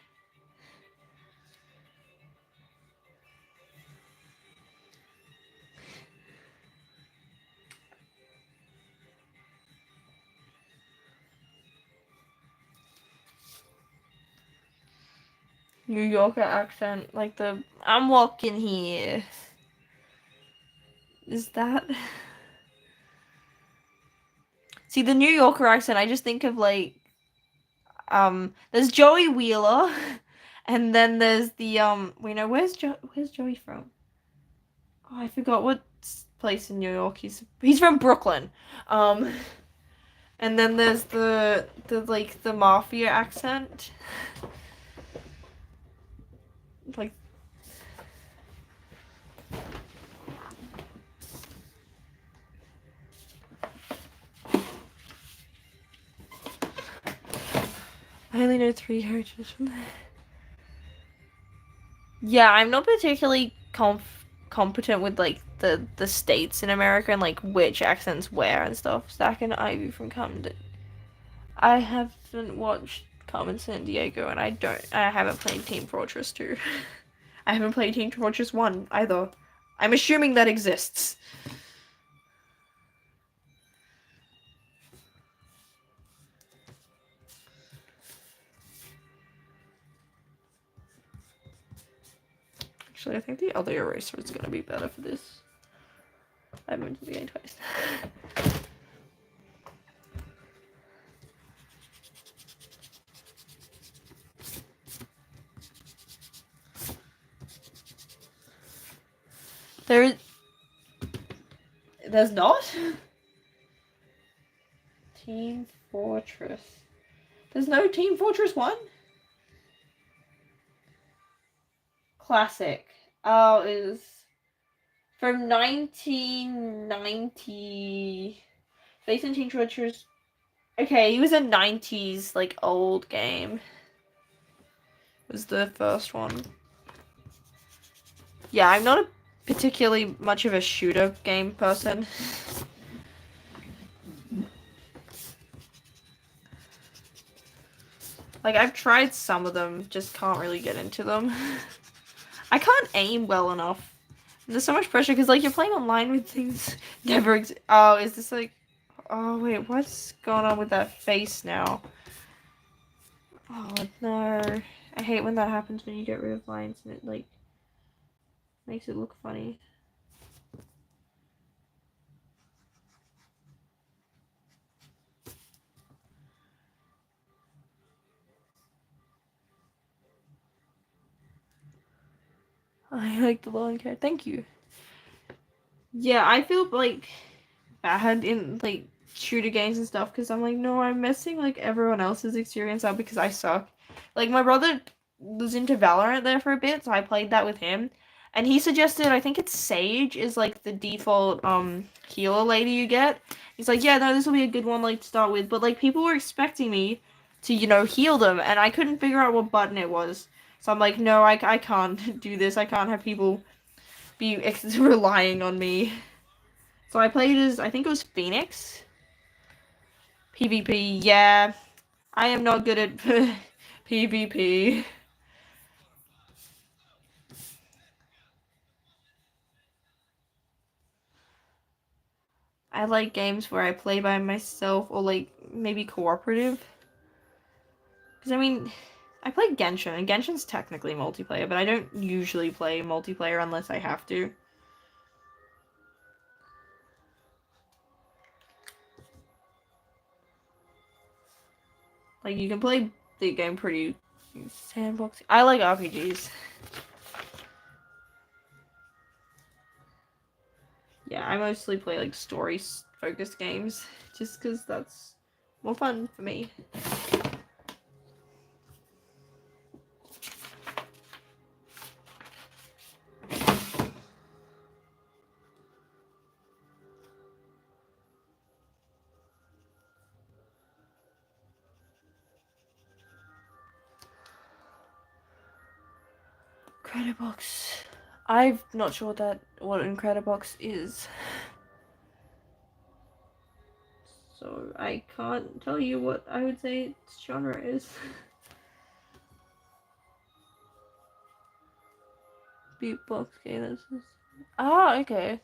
New Yorker accent, like the I'm walking here. Is that? See, the New Yorker accent, I just think of like there's Joey Wheeler and then there's the wait no, where's Joey from? Oh, I forgot what place in New York he's from Brooklyn. Um and then there's the like the mafia accent. Like I only know 3 characters from there. Yeah, I'm not particularly competent with like the states in America and like which accents where and stuff. Zach and Ivy from Camden. I haven't watched Carmen San Diego and I haven't played Team Fortress 2. I haven't played Team Fortress 1 either. I'm assuming that exists. Actually, I think the other eraser is gonna be better for this. I moved the game twice. There's not? Team Fortress. There's no Team Fortress 1? Classic. Oh, it is from 1990. Based on Team Fortress. Okay, it was a 90s, like, old game. It was the first one. Yeah, I'm not particularly much of a shooter game person. Like, I've tried some of them, just can't really get into them. I can't aim well enough. There's so much pressure because, like, you're playing online with things never exist. Oh, is this like... Oh, wait, what's going on with that face now? Oh, no. I hate when that happens when you get rid of lines and it, like, makes it look funny. I like the long hair. Thank you. Yeah, I feel, like, bad in, like, shooter games and stuff because I'm like, no, I'm messing, like, everyone else's experience up because I suck. Like, my brother was into Valorant there for a bit, so I played that with him. And he suggested, I think it's Sage is, like, the default, healer lady you get. He's like, yeah, no, this will be a good one, like, to start with. But, like, people were expecting me to, you know, heal them, and I couldn't figure out what button it was. So I'm like, no, I can't do this. I can't have people be relying on me. So I played as, I think it was Phoenix. PvP, yeah. I am not good at PvP. I like games where I play by myself or like maybe cooperative. Because I mean, I play Genshin and Genshin's technically multiplayer, but I don't usually play multiplayer unless I have to. Like you can play the game pretty sandbox. I like RPGs. Yeah, I mostly play like story focused games just because that's more fun for me. Incredibox. I'm not sure what Incredibox is. So I can't tell you what I would say its genre is. Beatbox game. Ah, okay.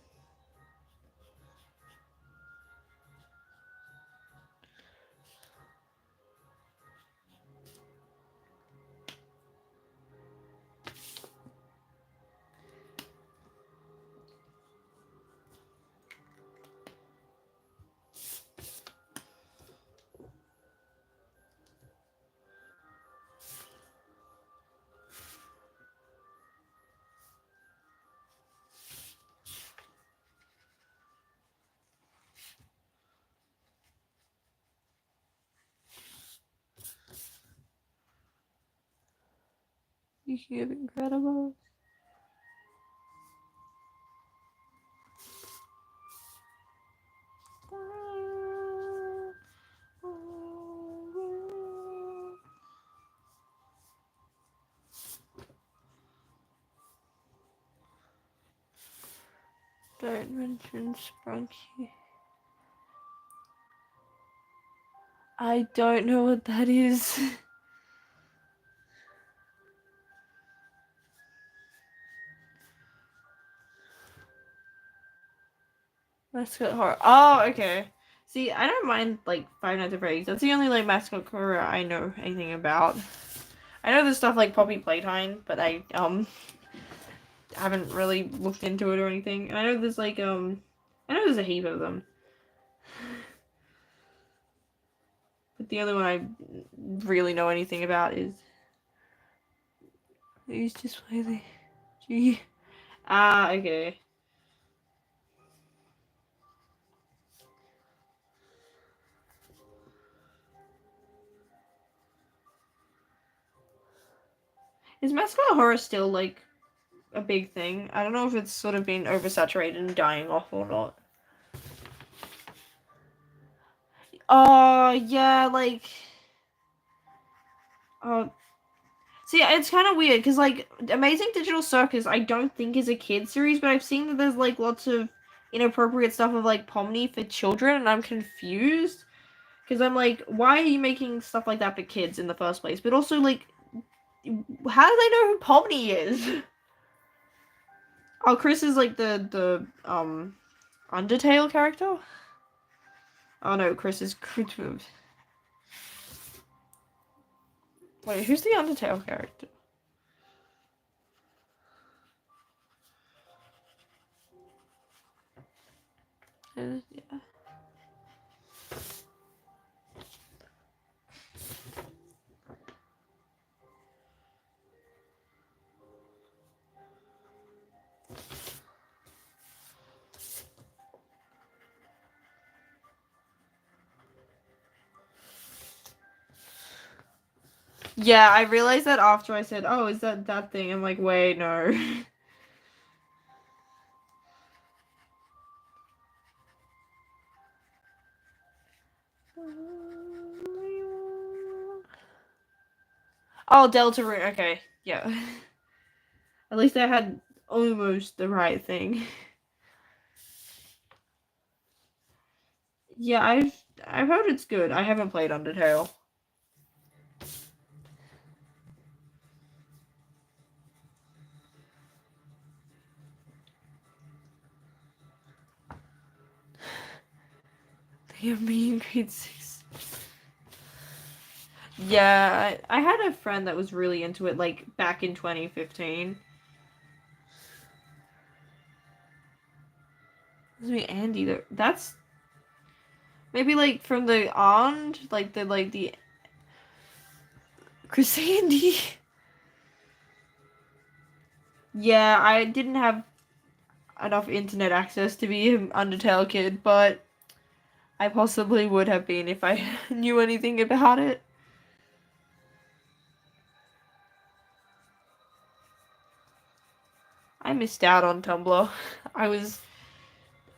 You hear Incredible? Don't mention Sprunky. I don't know what that is. Mascot horror. Oh, okay. See, I don't mind like Five Nights at Freddy's. That's the only like mascot horror I know anything about. I know there's stuff like Poppy Playtime, but I haven't really looked into it or anything. And I know there's like I know there's a heap of them. But the other one I really know anything about is Please just play the G. Ah, okay. Is mascot horror still like a big thing? I don't know if it's sort of been oversaturated and dying off or not. Oh, yeah, like oh, see, it's kind of weird because like Amazing Digital Circus, I don't think is a kid series, but I've seen that there's like lots of inappropriate stuff of like Pomni for children, and I'm confused because I'm like, why are you making stuff like that for kids in the first place? But also like, how do they know who Pomni is? Oh, Chris is like the Undertale character. Oh no, Chris is. Wait, who's the Undertale character? Yeah. Yeah, I realized that after I said, "Oh, is that thing?" I'm like, "Wait, no." Oh, Deltarune. Okay, yeah. At least I had almost the right thing. Yeah, I've heard it's good. I haven't played Undertale. They have me in grade 6. Yeah, I had a friend that was really into it, like back in 2015. That's me, Andy. That's maybe like from the Ond, like the Chris Andy. Yeah, I didn't have enough internet access to be an Undertale kid, but I possibly would have been if I knew anything about it. I missed out on Tumblr. I was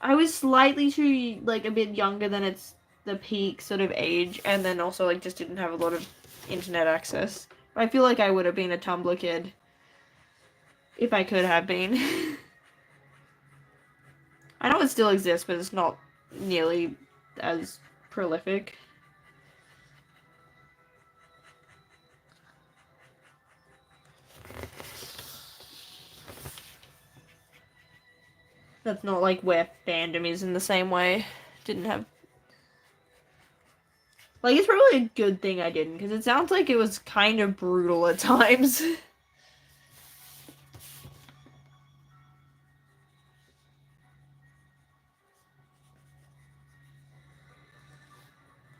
I was slightly too like a bit younger than its the peak sort of age, and then also like just didn't have a lot of internet access. I feel like I would have been a Tumblr kid if I could have been. I know it still exists, but it's not nearly as prolific. That's not like where fandom is in the same way. Didn't have like it's probably a good thing I didn't because it sounds like it was kind of brutal at times.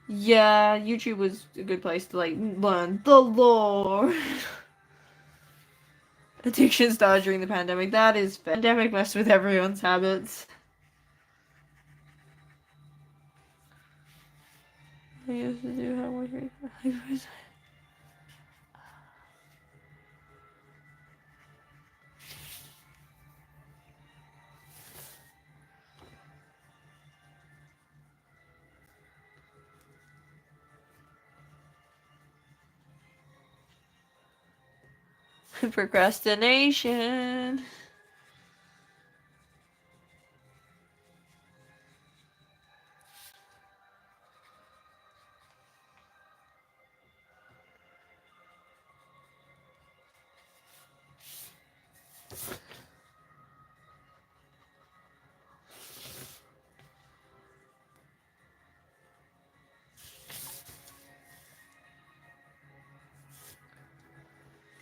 Yeah, YouTube was a good place to like learn the lore. Addiction started during the pandemic. That is fair. Pandemic messed with everyone's habits. I used to do homework. Procrastination.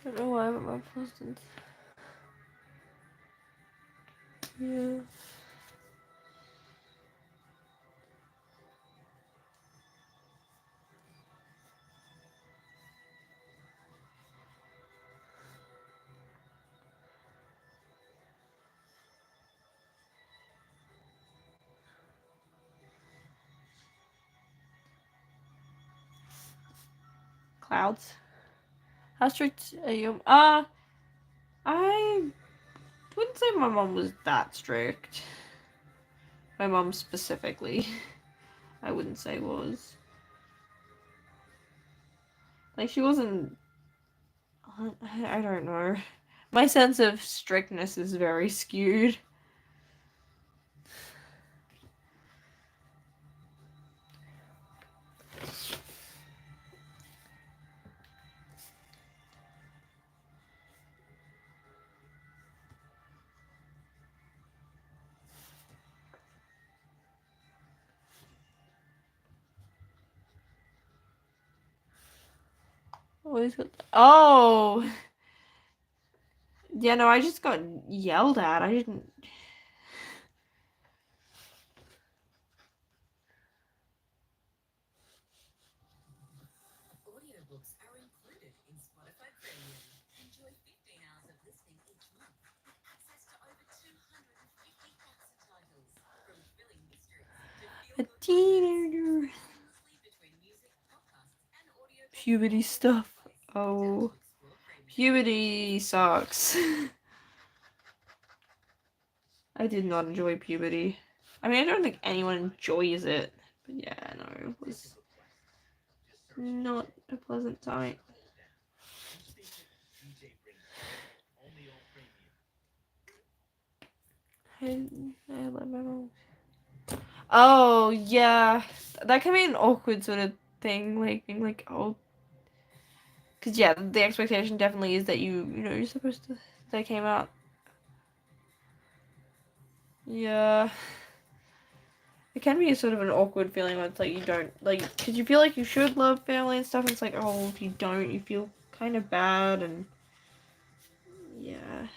I don't know why, but my Boston's. Yeah. Clouds. How strict are you? I wouldn't say my mom was that strict. My mom specifically, I wouldn't say was. Like, she wasn't. I don't know. My sense of strictness is very skewed. Always got. Oh! Yeah, no, I just got yelled at. I didn't. Audiobooks are included in Spotify Premium. Enjoy 15 hours of listening each month with access to over 250,000 titles, from thrilling mysteries to A feel-good teenager. romance, seamlessly between music, podcasts, and audiobooks. Puberty stuff. Download Oh. Explore Premium. Puberty sucks. I did not enjoy puberty. I mean, I don't think anyone enjoys it. But yeah, no, it was not a pleasant time. I love my mom. Oh, yeah. That can be an awkward sort of thing, like, being like, oh. Because, yeah, the expectation definitely is that you're supposed to. That came out. Yeah. It can be a sort of an awkward feeling when it's like you don't, like, because you feel like you should love family and stuff, and it's like, oh, if you don't, you feel kind of bad, and yeah.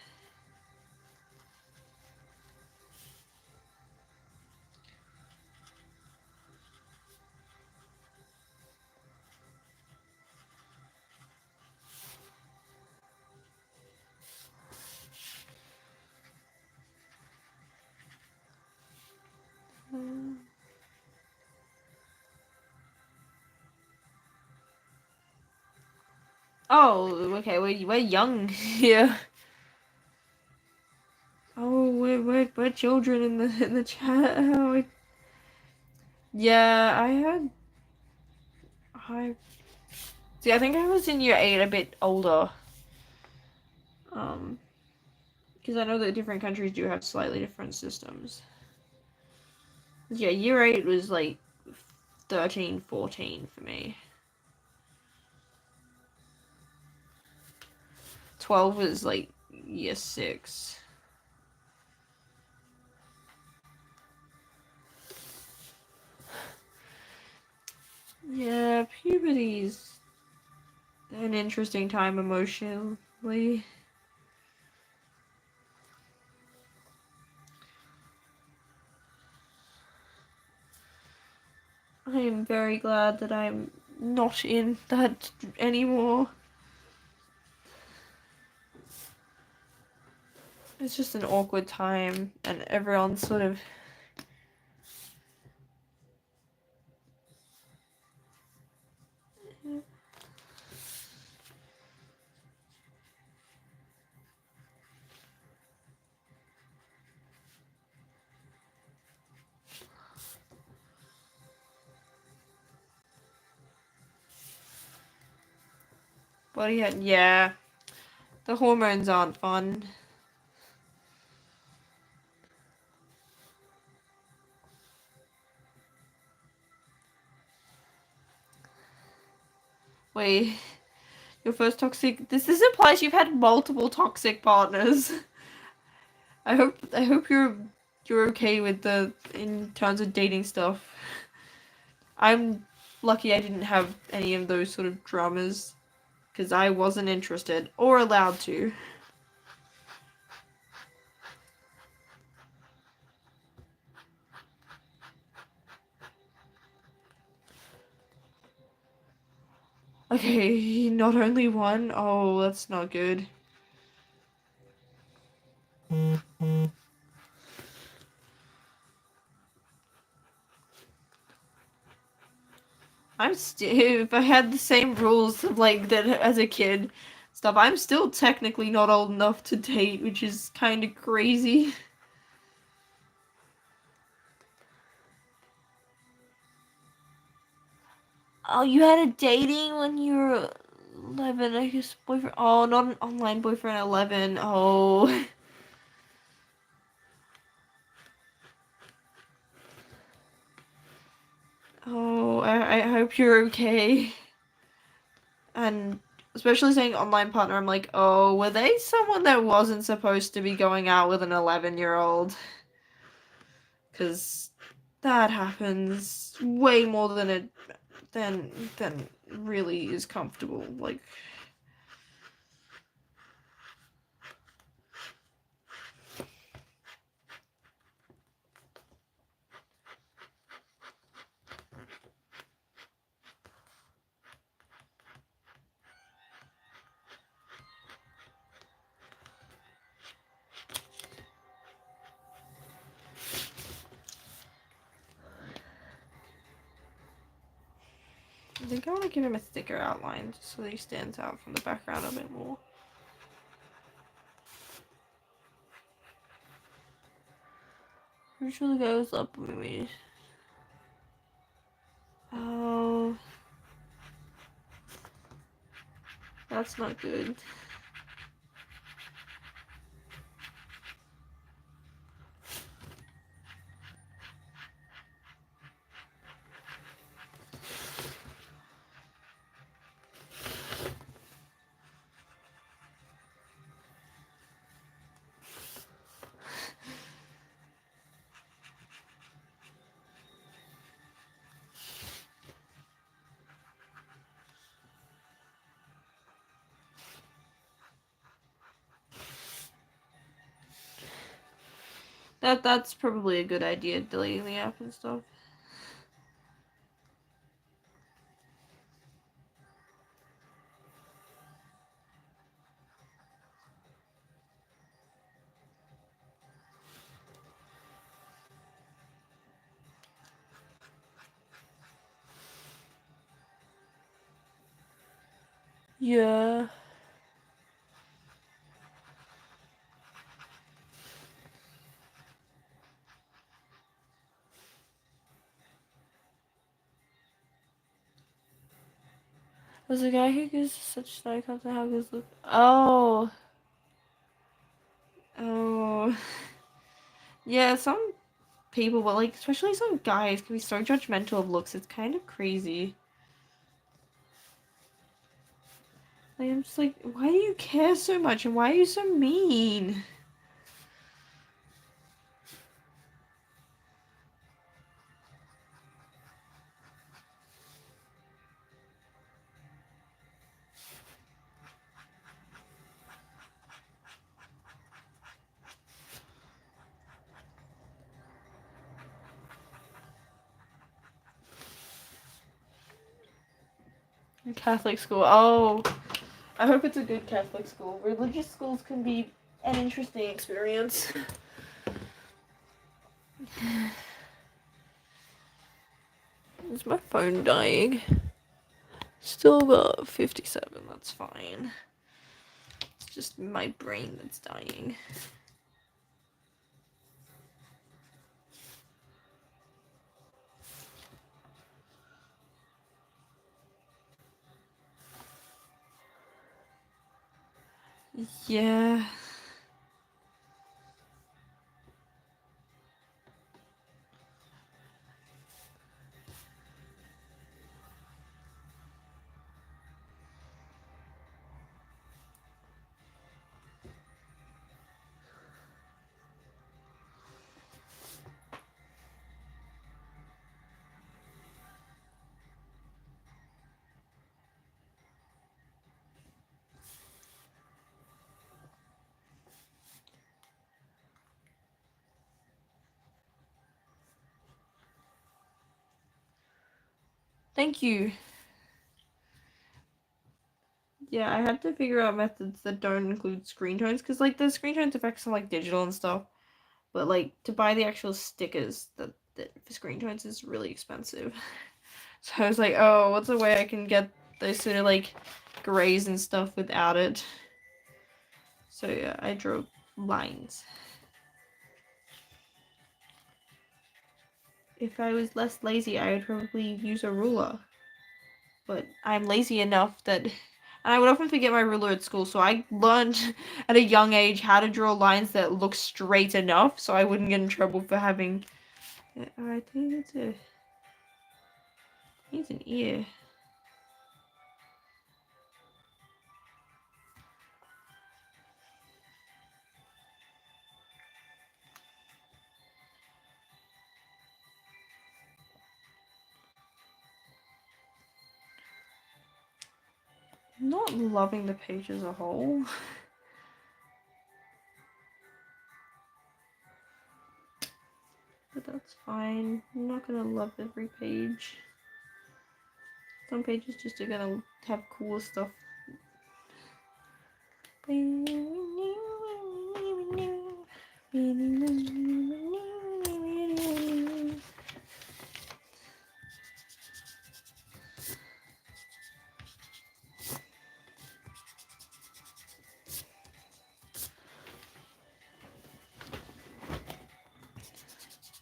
Oh, okay, we're young here. Oh, we're children in the chat. Oh, yeah, I see. I think I was in year 8, a bit older. Um, because I know that different countries do have slightly different systems. Yeah, year 8 was like 13, 14 for me. 12 was like year 6. Yeah, puberty's an interesting time emotionally. I am very glad that I'm not in that anymore. It's just an awkward time, and everyone's sort of. What do you had? Yeah, the hormones aren't fun. Wait, your first toxic. This implies you've had multiple toxic partners. I hope you're okay with the in terms of dating stuff. I'm lucky I didn't have any of those sort of dramas. because I wasn't interested or allowed to. Okay, not only one. Oh, that's not good. I'm still, if I had the same rules like that as a kid, stuff, I'm still technically not old enough to date, which is kind of crazy. Oh, you had a dating when you were 11, I guess boyfriend. Oh, not an online boyfriend at 11. Oh. Oh, I hope you're okay. And especially saying online partner, I'm like, oh, were they someone that wasn't supposed to be going out with an 11-year-old? Because that happens way more than it than really is comfortable. Like, I think I want to give him a thicker outline just so that he stands out from the background a bit more. Usually goes up with me. Oh, that's not good. That's probably a good idea, deleting the app and stuff. Yeah. There's a guy who gives such snide content. How goes look? Oh. Oh. Yeah, some people, but like especially some guys, can be so judgmental of looks. It's kind of crazy. Like, I'm just like, why do you care so much, and why are you so mean? Catholic school. Oh, I hope it's a good Catholic school. Religious schools can be an interesting experience. Is my phone dying? Still got 57. That's fine. It's just my brain that's dying. Yeah. Thank you. Yeah, I had to figure out methods that don't include screen tones because like the screen tones effects are like digital and stuff, but like to buy the actual stickers that for screen tones is really expensive. So I was like, oh, what's a way I can get those sort of like grays and stuff without it? So yeah, I drew lines. If I was less lazy, I would probably use a ruler. But I'm lazy enough that and I would often forget my ruler at school, so I learned at a young age how to draw lines that look straight enough so I wouldn't get in trouble for having I think it's an ear. I'm not loving the page as a whole. But that's fine. I'm not gonna love every page. Some pages just are gonna have cool stuff.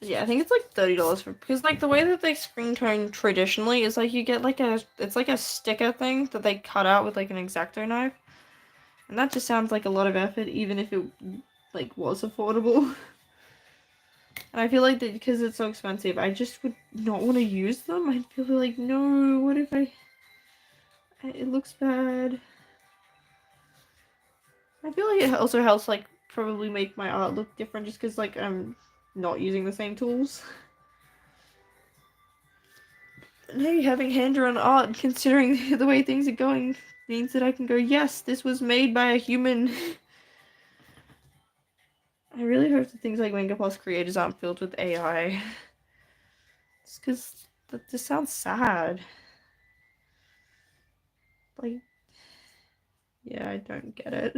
Yeah, I think it's like $30 for because like the way that they screen tone traditionally is like you get like it's like a sticker thing that they cut out with like an X-Acto knife, and that just sounds like a lot of effort even if it like was affordable. And I feel like that because it's so expensive, I just would not want to use them. I'd feel like no, what if it looks bad. I feel like it also helps like probably make my art look different just because like I'm not using the same tools. Hey, having hand-drawn art, considering the way things are going, means that I can go, yes, this was made by a human. I really hope that things like Manga Plus creators aren't filled with AI. It's because that just sounds sad. Like, yeah, I don't get it.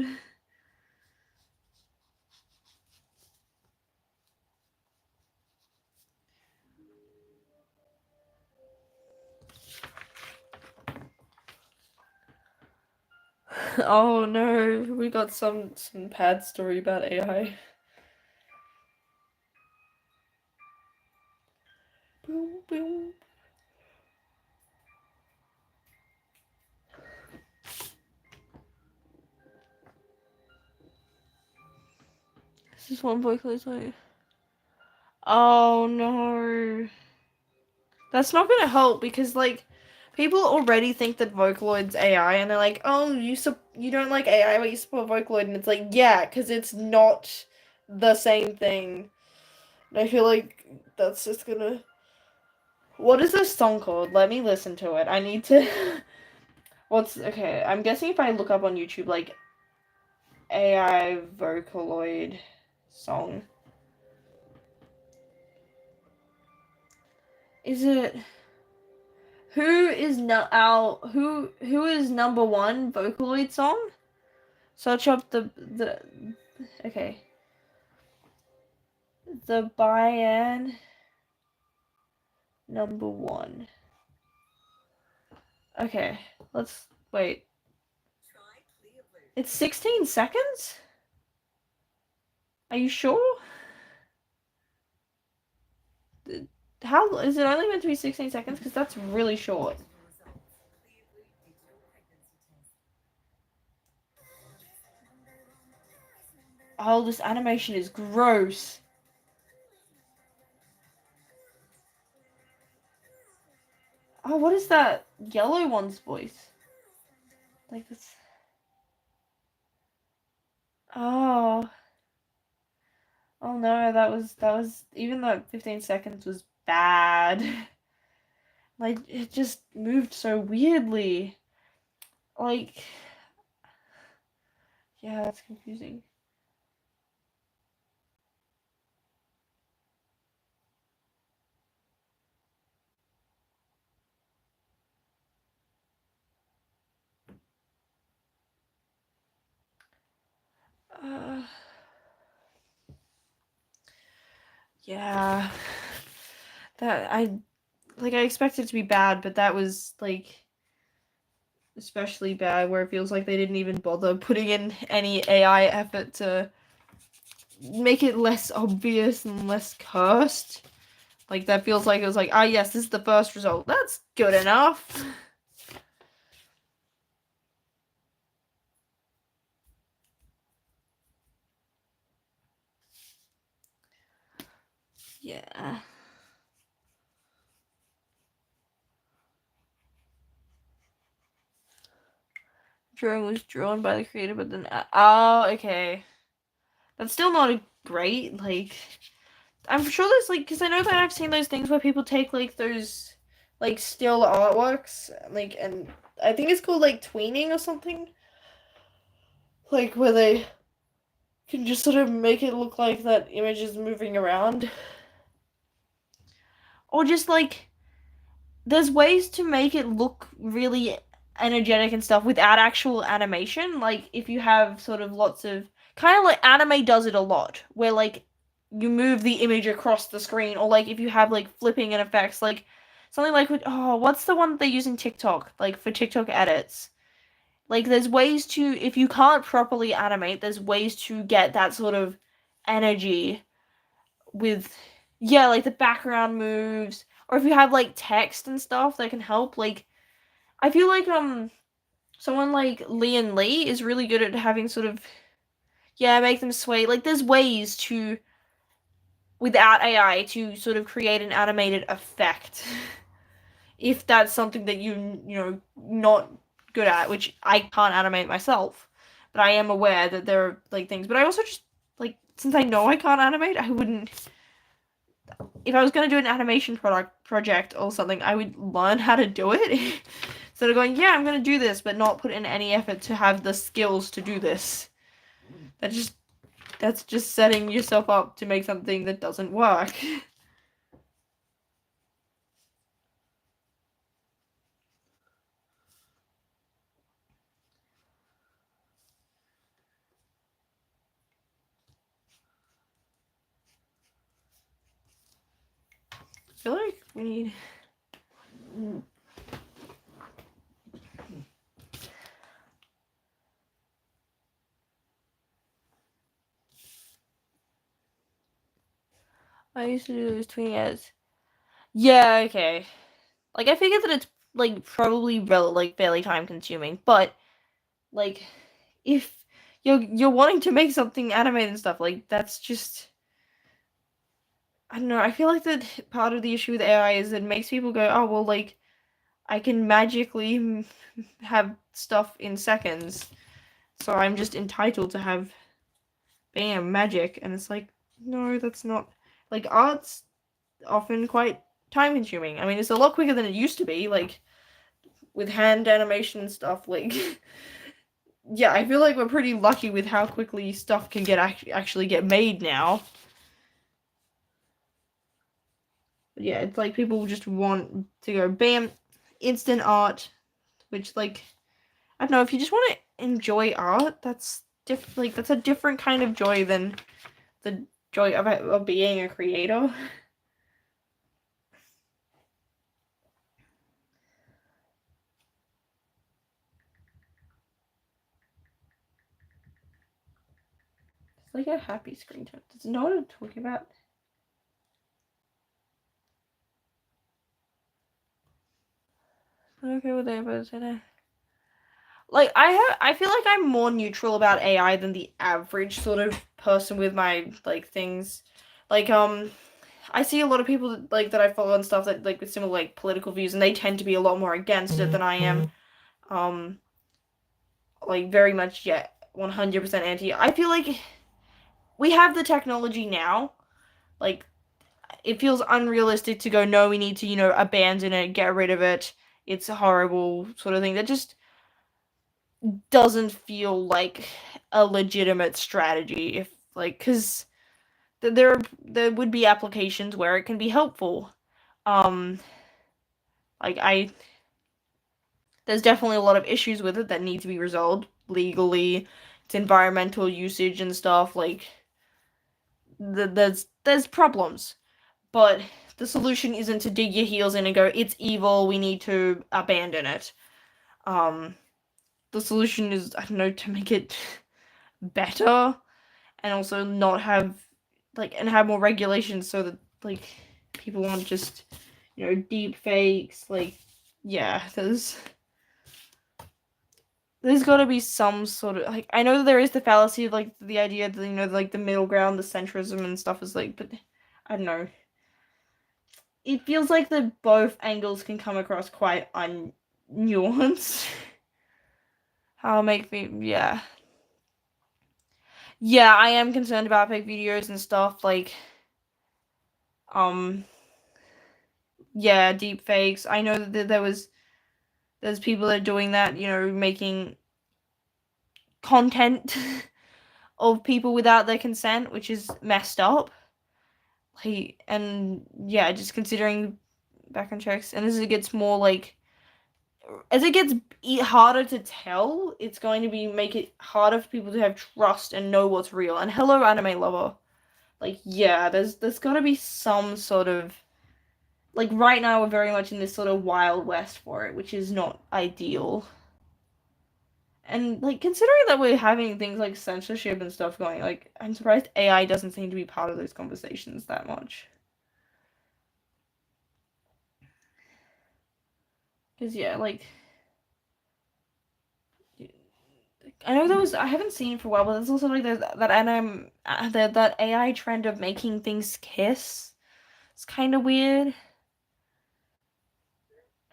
Oh no, we got some bad story about AI. Boom, boom. This is one Vocaloid's like, oh no. That's not gonna help because like people already think that Vocaloid's AI and they're like, oh, you don't like AI but you support Vocaloid, and it's like, yeah, because it's not the same thing. And I feel like that's just gonna. What is this song called? Let me listen to it. I need to. What's okay? I'm guessing if I look up on YouTube like AI Vocaloid song, is it? Who is number one Vocaloid song? Search up the okay. The Bayan number one. Okay, let's wait. Try clear blue. It's 16 seconds? Are you sure? How is it only meant to be 16 seconds? Because that's really short. Digital results. Clear blue digital pregnancy test. Oh, this animation is gross. Oh, what is that yellow one's voice? Like this. Oh. Oh no, that was even though 15 seconds was bad. Like it just moved so weirdly. Like yeah, that's confusing. Yeah. That I expected it to be bad, but that was like especially bad where it feels like they didn't even bother putting in any AI effort to make it less obvious and less cursed. Like that feels like it was like, ah yes, this is the first result. That's good enough. Yeah. Drawing was drawn by the creator, but then oh, okay. That's still not a great like. I'm sure there's like because I know that I've seen those things where people take like those like still artworks like and I think it's called like tweening or something like where they can just sort of make it look like that image is moving around or just like there's ways to make it look really energetic and stuff without actual animation. Like if you have sort of lots of kind of like anime does it a lot, where like you move the image across the screen, or like if you have like flipping and effects, like something like what's the one that they use in TikTok, like for TikTok edits. Like there's ways to if you can't properly animate, there's ways to get that sort of energy with yeah, like the background moves or if you have like text and stuff that can help like I feel like someone like Lian Lee is really good at having sort of yeah, make them sway. Like there's ways to without AI to sort of create an animated effect. If that's something that you know not good at, which I can't animate myself, but I am aware that there are like things. But I also just like since I know I can't animate, I wouldn't if I was gonna do an animation project or something, I would learn how to do it. Instead of going, yeah, I'm gonna do this, but not put in any effort to have the skills to do this. That just that's just setting yourself up to make something that doesn't work. I feel like we need. I used to do those tweeting ads. Yeah, okay. Like I figured that it's like probably like fairly time consuming, but like if you're wanting to make something animated and stuff, like that's just I don't know. I feel like that part of the issue with AI is it makes people go, oh well, like I can magically have stuff in seconds, so I'm just entitled to have bam magic, and it's like no, that's not like art's often quite time consuming. I mean, it's a lot quicker than it used to be, like with hand animation and stuff. Like, yeah, I feel like we're pretty lucky with how quickly stuff can get actually get made now. But yeah, it's like people just want to go bam, instant art, which like I don't know if you just want to enjoy art, that's like that's a different kind of joy than the joy of being a creator. It's like a happy screen time. Does it know what I'm talking about? Okay with that, but like I feel like I'm more neutral about AI than the average sort of person with my like things. Like I see a lot of people that I follow and stuff that like with similar like political views and they tend to be a lot more against it than I am. Um like very much yeah 100% anti. I feel like we have the technology now. Like it feels unrealistic to go no we need to abandon it, get rid of it. It's a horrible sort of thing. That just doesn't feel like a legitimate strategy if like cuz there would be applications where it can be helpful. Um like I there's definitely a lot of issues with it that need to be resolved legally. It's environmental usage and stuff like there's problems, but the solution isn't to dig your heels in and go, it's evil, we need to abandon it. Um, the solution is, I don't know, to make it better and also not have and have more regulations so that people aren't just deep fakes. Yeah, there's got to be some sort of I know that there is the fallacy of the idea that the middle ground, the centrism and stuff is but I don't know. It feels like that both angles can come across quite unnuanced. How make me yeah. Yeah, I am concerned about fake videos and stuff um yeah, deep fakes. I know that there's people that are doing that, making content of people without their consent, which is messed up. And yeah, just considering background checks, and as it gets more as it gets harder to tell, it's going to make it harder for people to have trust and know what's real. And hello, anime lover. Yeah, there's got to be some sort of right now we're very much in this sort of wild west for it, which is not ideal. And considering that we're having things like censorship and stuff going, I'm surprised AI doesn't seem to be part of those conversations that much. Because yeah, I know I haven't seen it for a while, but there's also that AI trend of making things kiss. It's kind of weird.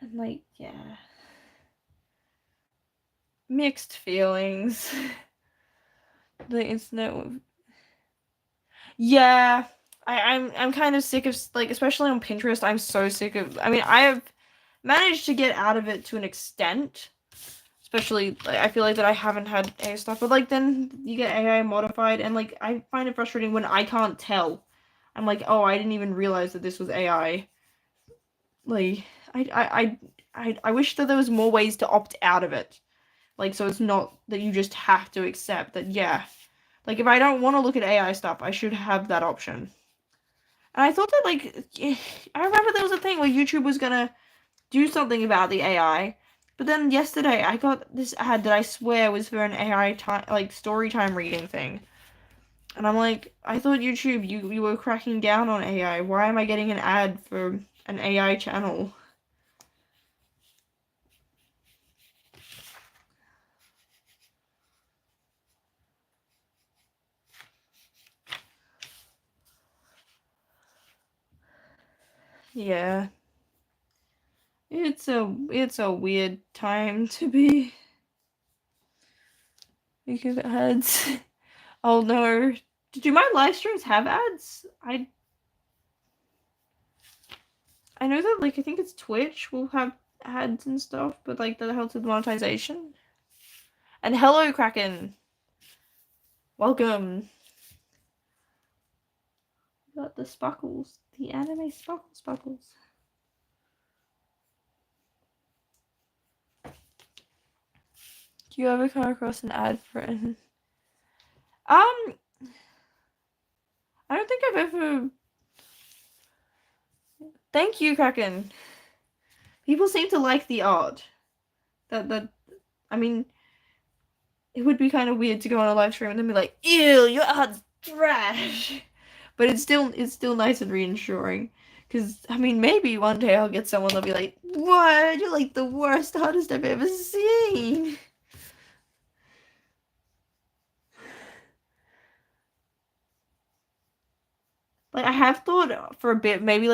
And yeah, mixed feelings. The internet. Yeah, I'm kind of sick of especially on Pinterest. I'm so sick of. I mean, I have managed to get out of it to an extent. Especially, I feel like that I haven't had AI stuff, but then you get AI modified, and I find it frustrating when I can't tell. I'm oh, I didn't even realize that this was AI. Like, I wish that there was more ways to opt out of it. So it's not that you just have to accept that, yeah. If I don't want to look at AI stuff, I should have that option. And I thought that, I remember there was a thing where YouTube was gonna do something about the AI. But then yesterday I got this ad that I swear was for an AI story time reading thing. And I'm I thought YouTube, you were cracking down on AI. Why am I getting an ad for an AI channel? Yeah. It's a weird time to be making ads. Oh no. Do my live streams have ads? I know that I think it's Twitch will have ads and stuff, but that helps with monetization. And hello, Kraken. Welcome. We got the sparkles, the anime sparkles. Do you ever come across an ad for an? I don't think I've ever. Thank you, Kraken. People seem to like the art. I mean, it would be kind of weird to go on a live stream and then be like, "Ew, your art's trash," but it's still nice and reassuring. Because I mean, maybe one day I'll get someone that'll be like, "What? You're the worst artist I've ever seen." I have thought for a bit, maybe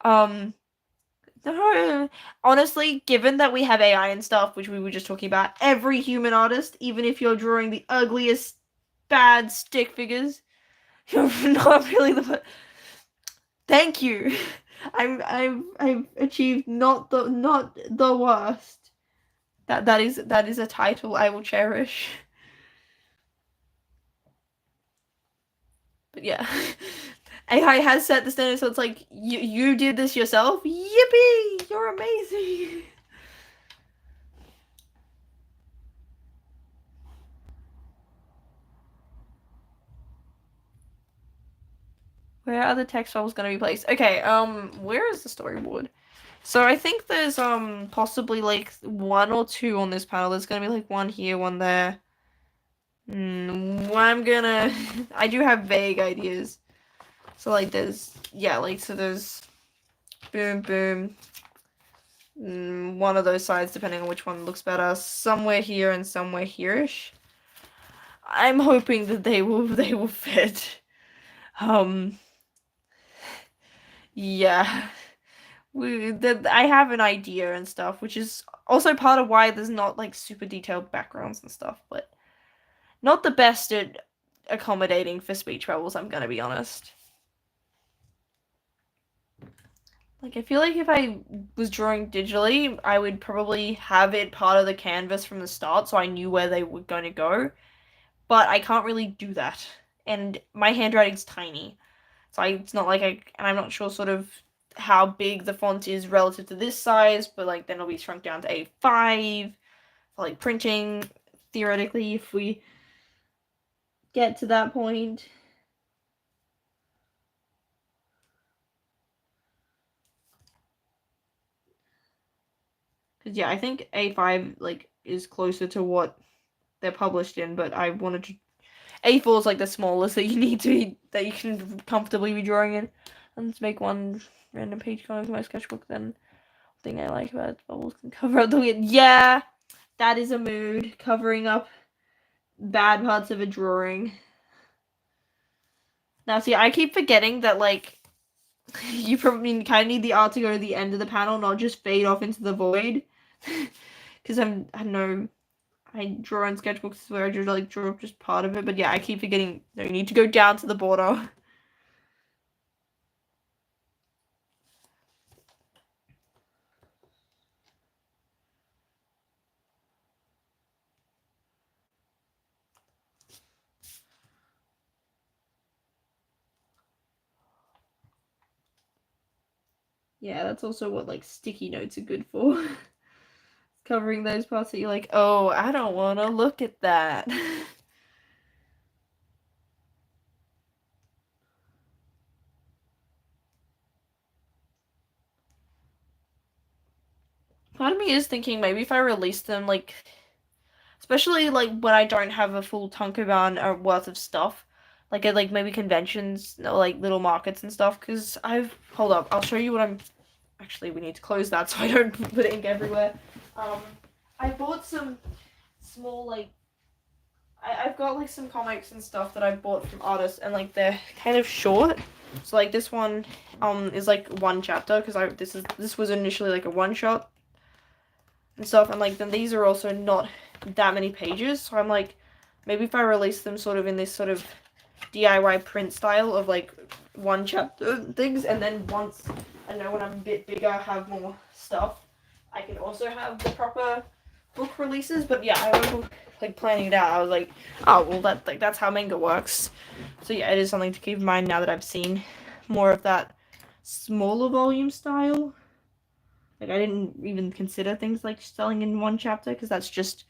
um, honestly, given that we have AI and stuff, which we were just talking about, every human artist, even if you're drawing the ugliest, bad stick figures, you're not really the. Thank you. I've achieved not the worst. That is a title I will cherish. But yeah. AI has set the standard, so it's you did this yourself. Yippee! You're amazing. Where are the text files gonna be placed? Okay, where is the storyboard? So I think there's possibly like one or two on this panel. There's gonna be like one here, one there. I'm gonna I do have vague ideas. So like there's so there's boom boom. One of those sides depending on which one looks better. Somewhere here and somewhere here-ish. I'm hoping that they will fit. Yeah. I have an idea and stuff, which is also part of why there's not like super detailed backgrounds and stuff, but not the best at accommodating for speech bubbles, I'm gonna be honest. Like, I feel like if I was drawing digitally, I would probably have it part of the canvas from the start so I knew where they were going to go. But I can't really do that. And my handwriting's tiny. So it's not like and I'm not sure sort of how big the font is relative to this size, but like then it'll be shrunk down to A5 for like printing, theoretically, if we get to that point. Because yeah, I think A5 like is closer to what they're published in, but I wanted to A4 is like the smallest that you need to be, that you can comfortably be drawing in. And let's make one random page comic in my sketchbook. Then thing I like about it, bubbles can cover up the weird. Yeah, that is a mood, covering up bad parts of a drawing. Now, see, I keep forgetting that like you probably kind of need the art to go to the end of the panel, not just fade off into the void. Because I don't know. I draw in sketchbooks where I just like draw just part of it, but yeah, I keep forgetting. No, you need to go down to the border. Yeah, that's also what like sticky notes are good for. Covering those parts that you're like, oh, I don't want to look at that. Part of me is thinking maybe if I release them, like, especially like when I don't have a full Tonkoban or worth of stuff, like at like maybe conventions or like little markets and stuff. Because hold up, I'll show you what I'm. Actually, we need to close that so I don't put ink everywhere. I bought some small like. I've got like some comics and stuff that I bought from artists, and like they're kind of short. So like this one, is like one chapter because this was initially like a one shot and stuff, and like then these are also not that many pages. So I'm like, maybe if I release them sort of in this sort of DIY print style of like one chapter things, and then once I know when I'm a bit bigger, have more stuff, I can also have the proper book releases. But yeah, I was like planning it out. I was like, oh well, that's how manga works. So yeah, it is something to keep in mind now that I've seen more of that smaller volume style. Like I didn't even consider things like selling in one chapter because that's just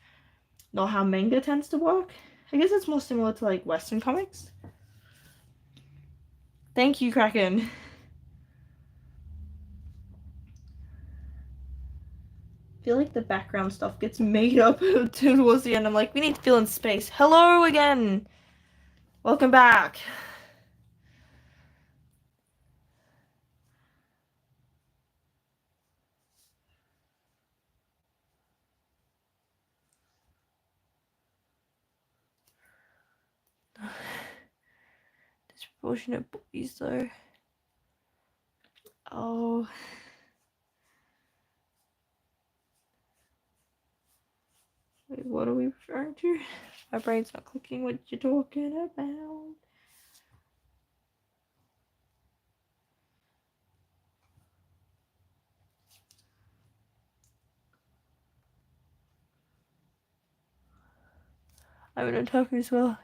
not how manga tends to work. I guess it's more similar to like Western comics. Thank you, Kraken. I feel like the background stuff gets made up towards the end. I'm like, we need to fill in space. Hello again. Welcome back. Disproportionate boys though. Oh. Wait, what are we referring to? My brain's not clicking what you're talking about. I'm an otaku as well.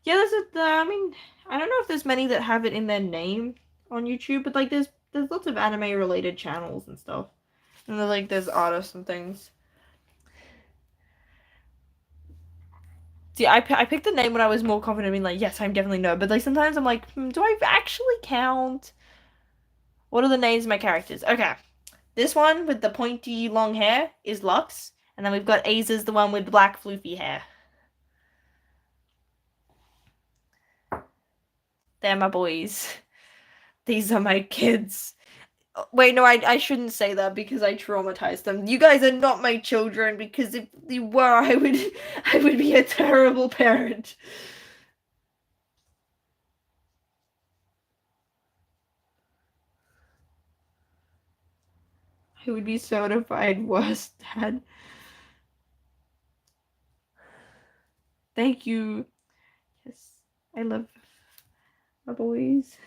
Yeah, I mean, I don't know if there's many that have it in their name on YouTube, but like there's lots of anime related channels and stuff. And there's artists and things. See, I picked the name when I was more confident, being like, yes, I'm definitely no. But like sometimes I'm like, do I actually count? What are the names of my characters? Okay, this one with the pointy long hair is Lux, and then we've got Aza's the one with the black floofy hair. They're my boys. These are my kids. Wait, no, I shouldn't say that because I traumatized them. You guys are not my children because if you were, I would be a terrible parent. I would be certified worst dad. Thank you. Yes, I love my boys.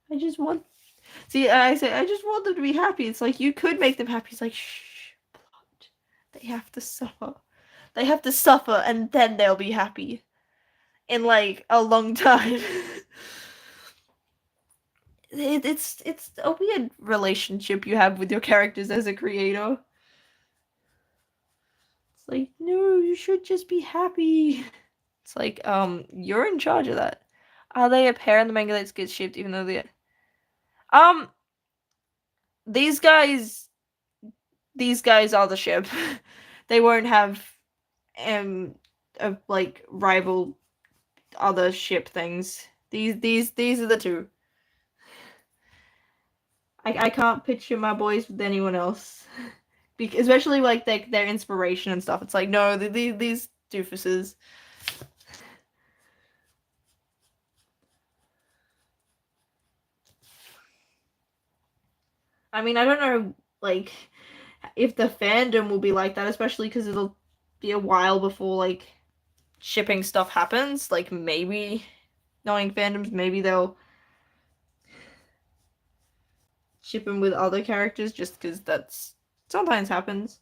I just want. See, I say I just want them to be happy. It's like you could make them happy. It's like shh, blood. They have to suffer. They have to suffer, and then they'll be happy. In like a long time. It's a weird relationship you have with your characters as a creator. It's like, no, you should just be happy. It's like, you're in charge of that. Are they a pair in the manga that gets shipped even though they um these guys are the ship. They won't have like rival other ship things. These are the two. I can't picture my boys with anyone else. Because, especially like their inspiration and stuff. It's like, no, these doofuses. I mean, I don't know, like, if the fandom will be like that, especially because it'll be a while before, like, shipping stuff happens. Like, maybe, knowing fandoms, maybe they'll ship him with other characters just because that's sometimes happens.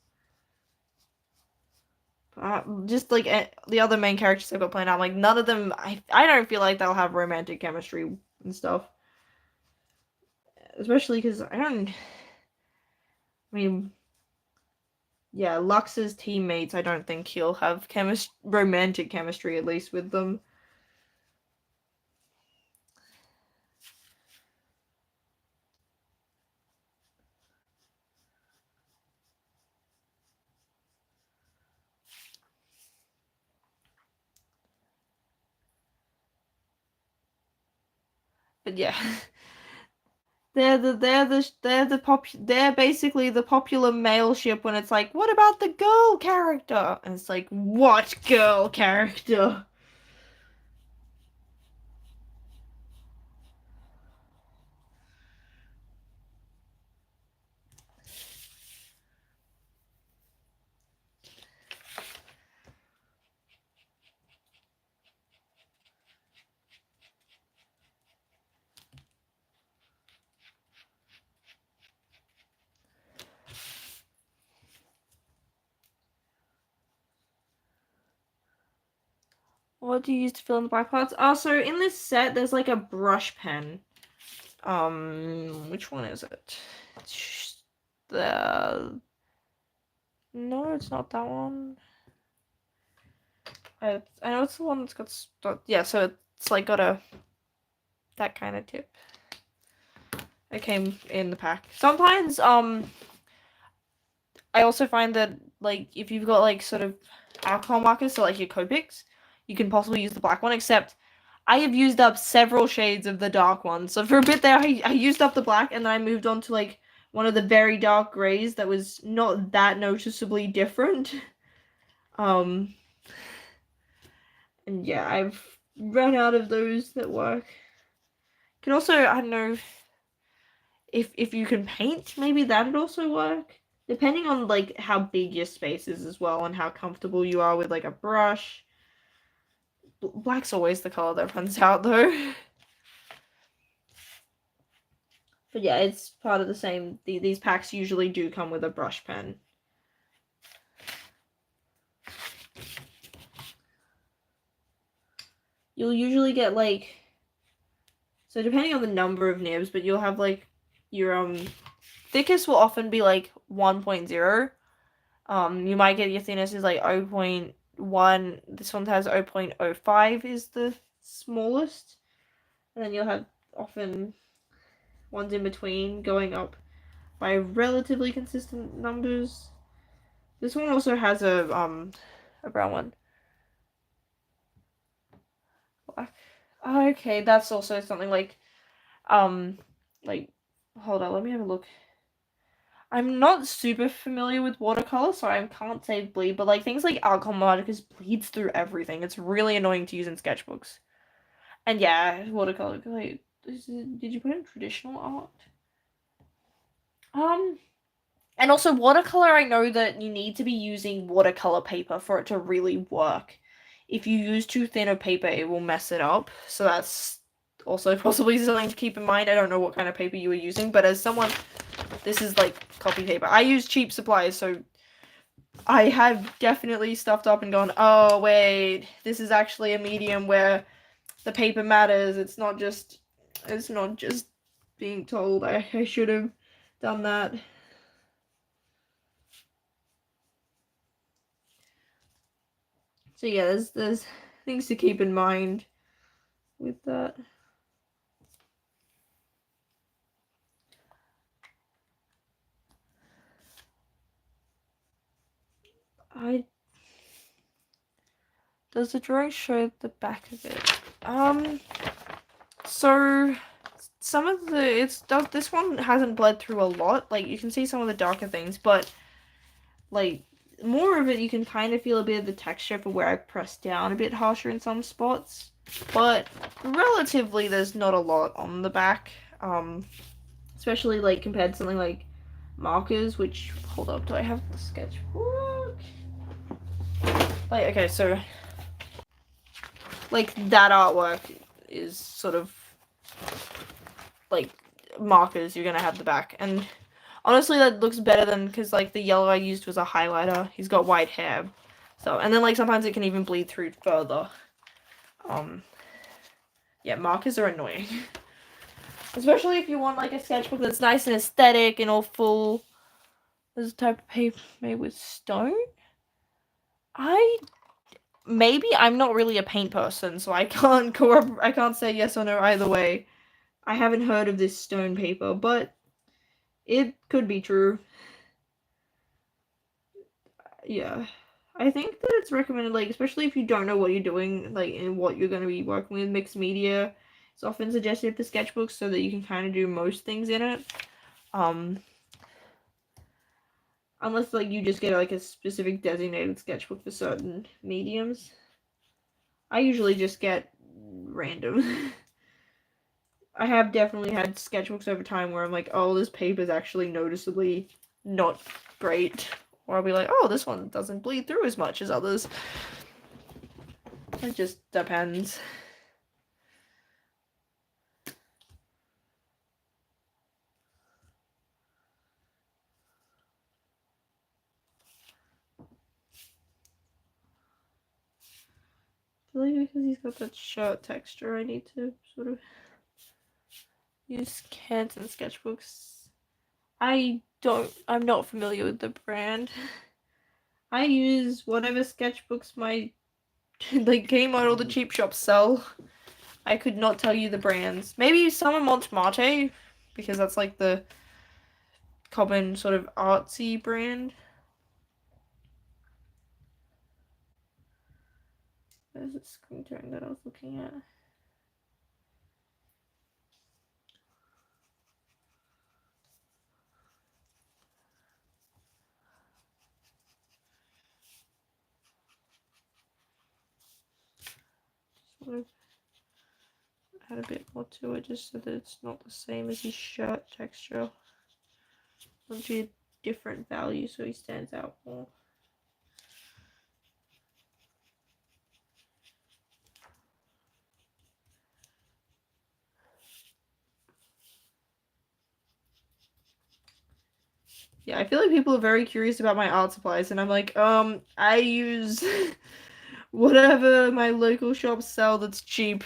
Just like the other main characters I've got playing out, like none of them, I don't feel like they'll have romantic chemistry and stuff. Especially because I mean, yeah, Lux's teammates, I don't think he'll have romantic chemistry at least with them. But yeah. They're basically the popular male ship when it's like, what about the girl character? And it's like, what girl character? What do you use to fill in the black parts? Also, in this set, there's like a brush pen. Which one is it? The No, it's not that one. I know it's the one that's got yeah, so it's like got that kind of tip. It came in the pack. Sometimes I also find that like if you've got like sort of alcohol markers, so like your Copics, you can possibly use the black one, except I have used up several shades of the dark one. So for a bit there I used up the black and then I moved on to like one of the very dark grays that was not that noticeably different. And yeah, I've run out of those that work. Can also, I don't know, if you can paint, maybe that'd also work. Depending on like how big your space is as well and how comfortable you are with like a brush. Black's always the color that runs out though. But yeah, it's part of the same. These packs usually do come with a brush pen. You'll usually get like, so depending on the number of nibs, but you'll have like your thickest will often be like 1.0, You might get your thinness is like 0.1. This one has 0.05 is the smallest. And then you'll have often ones in between going up by relatively consistent numbers. This one also has a brown one. Black. Okay, that's also something like hold on, let me have a look. I'm not super familiar with watercolor, so I can't say bleed, but like things like alcohol markers bleeds through everything. It's really annoying to use in sketchbooks. And yeah, watercolor. Wait, did you put in traditional art? Um, and also watercolor, I know that you need to be using watercolor paper for it to really work. If you use too thin of paper, it will mess it up. So that's also possibly something to keep in mind. I don't know what kind of paper you were using, but as someone, this is like copy paper. I use cheap supplies, so I have definitely stuffed up and gone, oh wait, this is actually a medium where the paper matters. It's not just being told I should have done that. So yeah, there's things to keep in mind with that. I Does the drawing show the back of it? So some of this one hasn't bled through a lot. Like you can see some of the darker things, but like more of it you can kind of feel a bit of the texture for where I pressed down a bit harsher in some spots. But relatively there's not a lot on the back. Especially like compared to something like markers, which hold up, do I have the sketchbook? Like okay, so like that artwork is sort of like markers you're gonna have the back, and honestly that looks better than because like the yellow I used was a highlighter. He's got white hair, so and then like sometimes it can even bleed through further. Yeah, markers are annoying. Especially if you want like a sketchbook that's nice and aesthetic and all full. There's a type of paper made with stone. I'm not really a paint person, so I can't say yes or no either way. I haven't heard of this stone paper, but it could be true. Yeah. I think that it's recommended, like, especially if you don't know what you're doing, like, and what you're going to be working with, mixed media. It's often suggested for sketchbooks so that you can kind of do most things in it. Um, Unless, like, you just get, like, a specific designated sketchbook for certain mediums. I usually just get random. I have definitely had sketchbooks over time where I'm like, oh, this paper is actually noticeably not great. Or I'll be like, oh, this one doesn't bleed through as much as others. It just depends. I feel like because he's got that shirt texture, I need to sort of use Canton sketchbooks. I'm not familiar with the brand. I use whatever sketchbooks my like Kmart or the cheap shops sell. I could not tell you the brands. Maybe some are Montmartre, because that's like the common sort of artsy brand. Where's the screen turn that I was looking at? Sort of add a bit more to it just so that it's not the same as his shirt texture. Want to be a different value so he stands out more. Yeah, I feel like people are very curious about my art supplies, and I'm like, I use whatever my local shops sell that's cheap.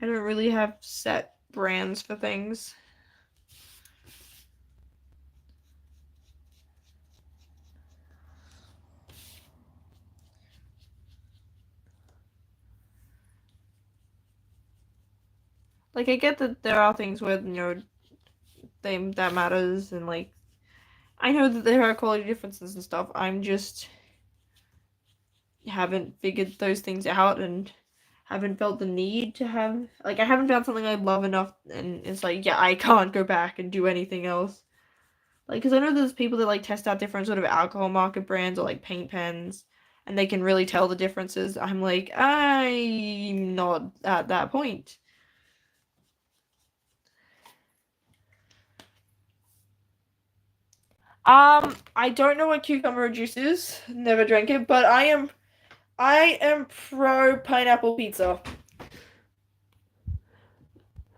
I don't really have set brands for things. Like, I get that there are things where, that matters, and, like, I know that there are quality differences and stuff. I'm just haven't figured those things out and haven't felt the need to have, like, I haven't found something I love enough, and it's like, yeah, I can't go back and do anything else. Like, because I know there's people that, like, test out different sort of alcohol market brands or, like, paint pens, and they can really tell the differences. I'm like, I'm not at that point. I don't know what cucumber juice is. Never drank it, but I am pro pineapple pizza.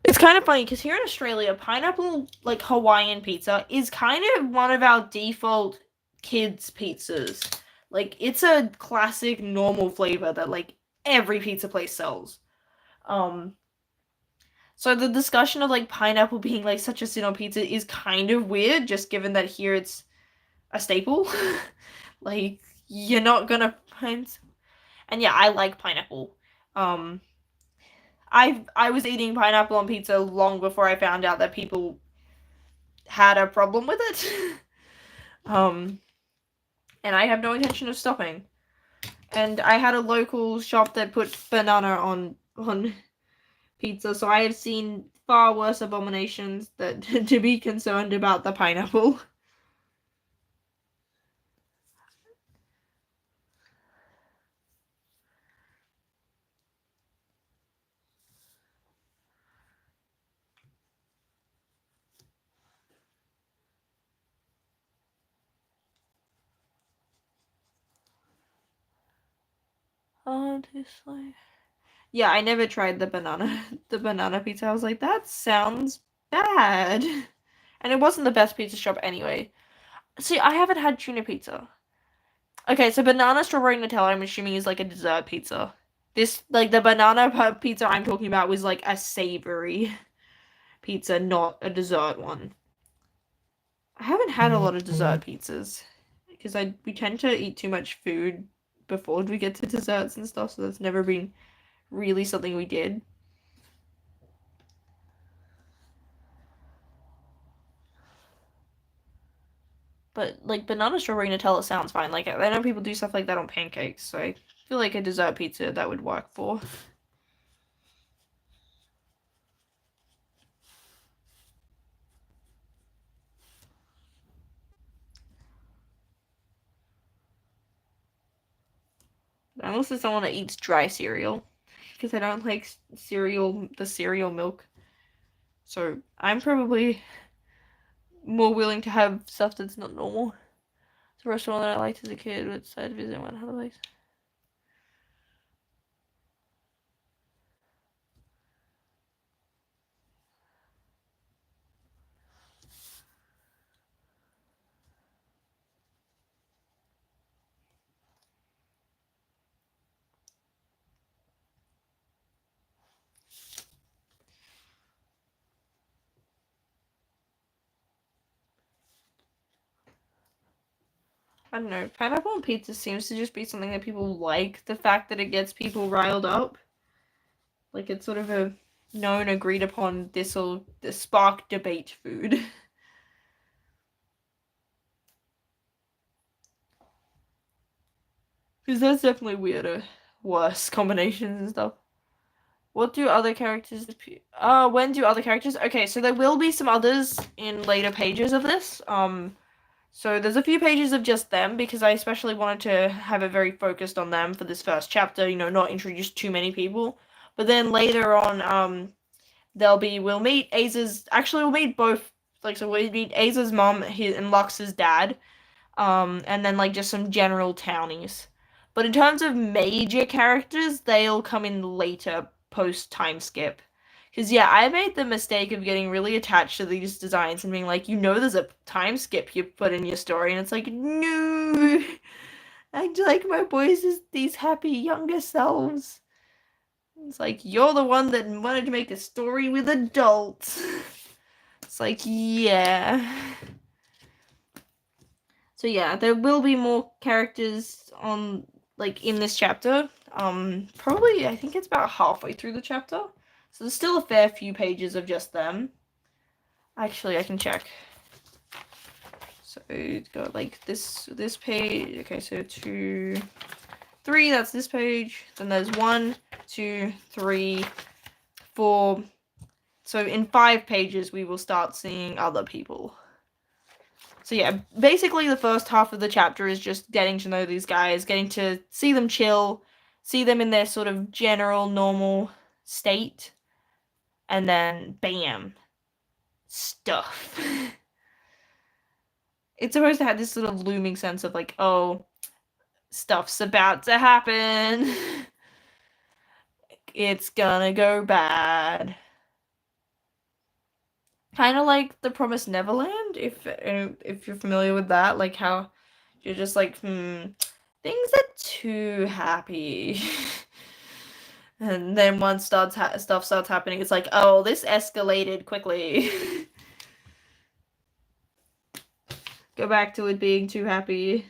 It's kind of funny because here in Australia, pineapple, like, Hawaiian pizza is kind of one of our default kids' pizzas. Like, it's a classic normal flavor that, like, every pizza place sells. Um, so the discussion of, like, pineapple being, like, such a sin on pizza is kind of weird, just given that here it's a staple. Like, you're not gonna find. And yeah, I like pineapple. Um, I was eating pineapple on pizza long before I found out that people had a problem with it. um, and I have no intention of stopping. And I had a local shop that put banana on pizza, so I have seen far worse abominations that to be concerned about the pineapple. Honestly. Yeah, I never tried the banana pizza. I was like, that sounds bad. And it wasn't the best pizza shop anyway. See, I haven't had tuna pizza. Okay, so banana strawberry Nutella, I'm assuming, is like a dessert pizza. This, like, the banana pizza I'm talking about was like a savory pizza, not a dessert one. I haven't had a lot of dessert pizzas because we tend to eat too much food before we get to desserts and stuff, so that's never been really something we did. But, like, banana strawberry Nutella sounds fine. Like, I know people do stuff like that on pancakes, so I feel like a dessert pizza that would work for. Unless it's someone that eats dry cereal, because I don't like the cereal milk. So I'm probably more willing to have stuff that's not normal. It's a restaurant that I liked as a kid, which I'd visit one other place. I don't know. Pineapple on pizza seems to just be something that people like. The fact that it gets people riled up. Like, it's sort of a known, agreed upon, this'll spark debate food. Because there's definitely weirder, worse combinations and stuff. What do other characters when do other characters? Okay, so there will be some others in later pages of this. So there's a few pages of just them because I especially wanted to have it very focused on them for this first chapter, not introduce too many people. But then later on, we'll meet we'll meet both, like, so we meet Aza's mom and Lux's dad, and then, like, just some general townies. But in terms of major characters, they'll come in later, post time skip. Because, yeah, I made the mistake of getting really attached to these designs and being like, there's a time skip you put in your story, and it's like, no, I'd like my boys as these happy younger selves. It's like, you're the one that wanted to make a story with adults. It's like, yeah. So yeah, there will be more characters in this chapter. Probably I think it's about halfway through the chapter. So there's still a fair few pages of just them. Actually, I can check. So it's got like this page. Okay, so 2, 3. That's this page. Then there's 1, 2, 3, 4. So in 5 pages, we will start seeing other people. So yeah, basically the first half of the chapter is just getting to know these guys, getting to see them chill, see them in their sort of general normal state, and then bam, stuff. It's supposed to have this sort of looming sense of like, oh, stuff's about to happen. It's gonna go bad. Kind of like The Promised Neverland, if you're familiar with that, like how you're just like, things are too happy. And then once stuff starts happening, it's like, oh, this escalated quickly. Go back to it being too happy.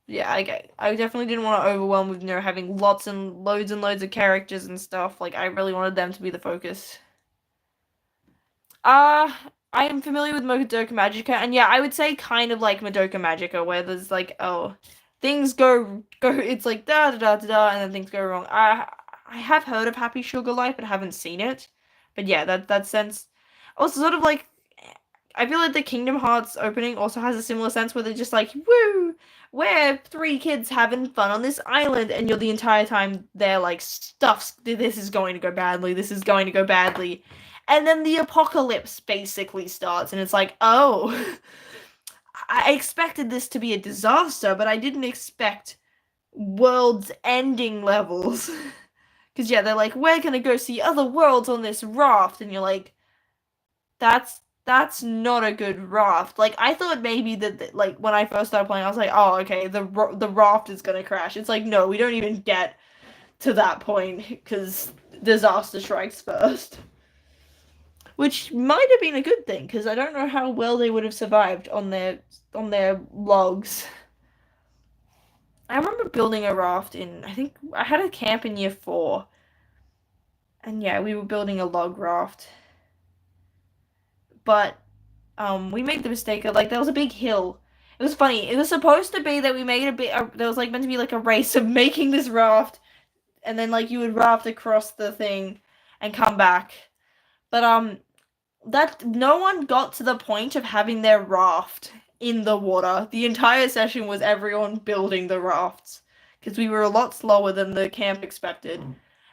Yeah, I definitely didn't want to overwhelm with, having lots and loads of characters and stuff. Like, I really wanted them to be the focus. I am familiar with Madoka Magica, and yeah, I would say kind of like Madoka Magica, where there's like, oh, things go, it's like da da da da da, and then things go wrong. I have heard of Happy Sugar Life, but haven't seen it. But yeah, that sense. Also, sort of like, I feel like the Kingdom Hearts opening also has a similar sense where they're just like, woo, we're 3 kids having fun on this island, and you're the entire time there like, this is going to go badly, this is going to go badly. And then the apocalypse basically starts, and it's like, oh, I expected this to be a disaster, but I didn't expect world's ending levels. Because, yeah, they're like, we're gonna go see other worlds on this raft, and you're like, that's not a good raft. Like, I thought maybe that, like, when I first started playing, I was like, oh, okay, the raft is gonna crash. It's like, no, we don't even get to that point, because disaster strikes first. Which might have been a good thing, because I don't know how well they would have survived on their logs. I remember building a raft I think I had a camp in year 4. And yeah, we were building a log raft. But we made the mistake of, like, there was a big hill. It was funny. It was supposed to be that we made there was like meant to be like a race of making this raft, and then like you would raft across the thing and come back. But that no one got to the point of having their raft in the water. The entire session was everyone building the rafts, because we were a lot slower than the camp expected.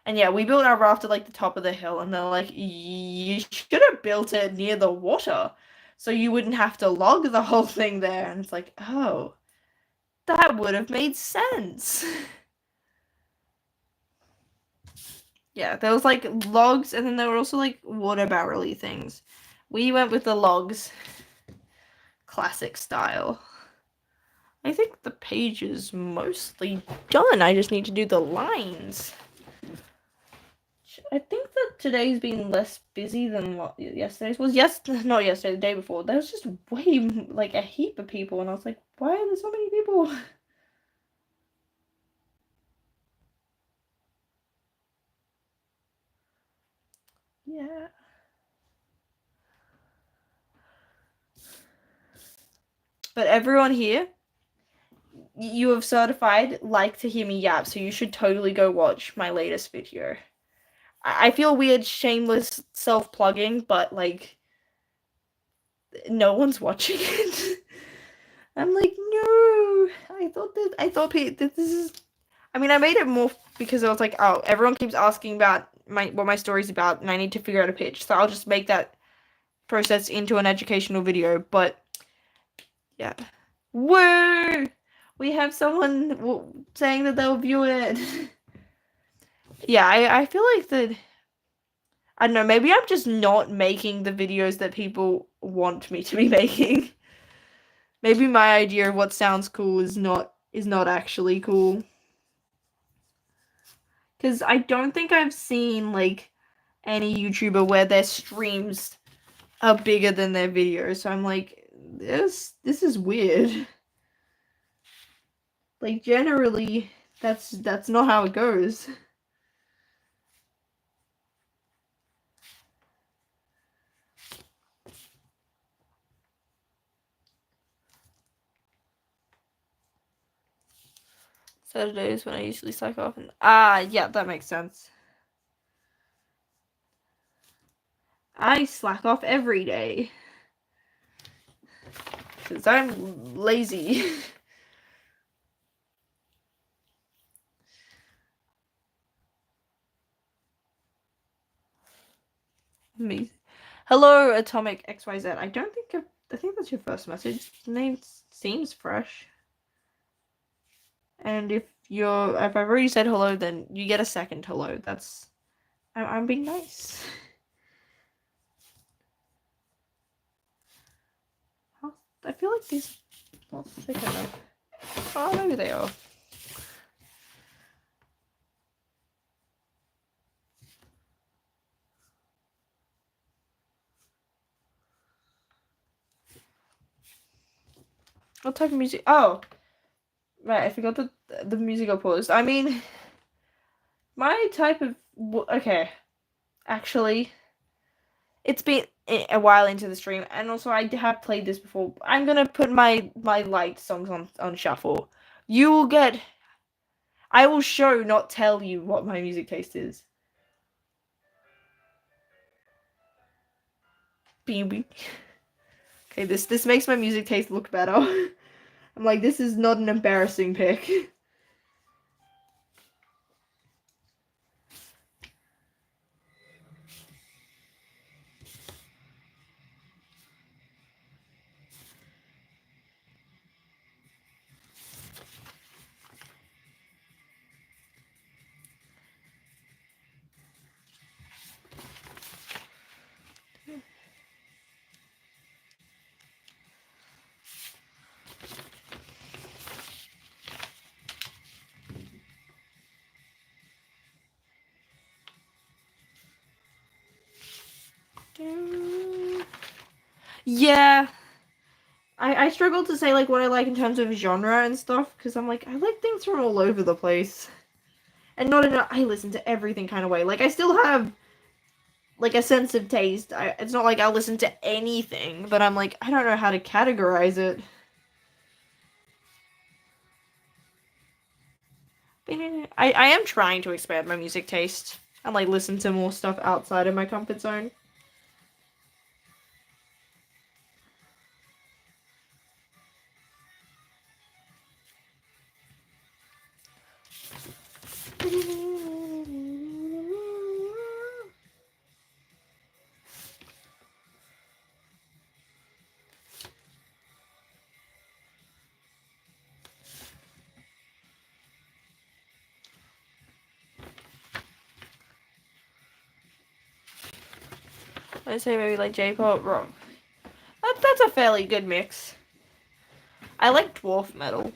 And yeah, we built our raft at like the top of the hill, and they're like, you should have built it near the water, so you wouldn't have to log the whole thing there. And it's like, oh, that would have made sense. Yeah, there was like logs, and then there were also like water barrel-y things. We went with the logs. Classic style. I think the page is mostly done. I just need to do the lines. I think that today's been less busy than what yesterday's was. Not yesterday, the day before. There was just way, like, a heap of people, and I was like, why are there so many people? Yeah. But everyone here, you have certified like to hear me yap, so you should totally go watch my latest video. I feel weird, shameless self-plugging, but, like, no one's watching it. I'm like, no. I thought this is. I mean, I made it more because I was like, oh, everyone keeps asking about what my story's about, and I need to figure out a pitch, so I'll just make that process into an educational video. But yeah, whoa, we have someone saying that they'll view it. Yeah, I feel like that. I don't know. Maybe I'm just not making the videos that people want me to be making. Maybe my idea of what sounds cool is not actually cool. Because I don't think I've seen, like, any YouTuber where their streams are bigger than their videos. So I'm like, this is weird. Like generally, that's not how it goes. Saturdays when I usually slack off, and yeah, that makes sense. I slack off every day because I'm lazy. Me. Hello, Atomic XYZ. I don't think I think that's your first message. The name seems fresh. And if I've already said hello, then you get a second hello. I'm being nice. I feel like these not thick enough. Oh, maybe they are. What type of music? Oh, right. I forgot the music I paused. I mean, my type of okay. Actually, it's been a while into the stream, and also I have played this before. I'm gonna put my light songs on shuffle. You will get. I will show, not tell you what my music taste is. Baby. Okay, this makes my music taste look better. I'm like, this is not an embarrassing pick. Yeah. I struggle to say like what I like in terms of genre and stuff because I'm like I like things from all over the place. And not in a I listen to everything kind of way. Like I still have like a sense of taste. It's not like I'll listen to anything, but I'm like I don't know how to categorize it. I am trying to expand my music taste and like listen to more stuff outside of my comfort zone. I'd say maybe like J-pop, rock. That's a fairly good mix. I like dwarf metal.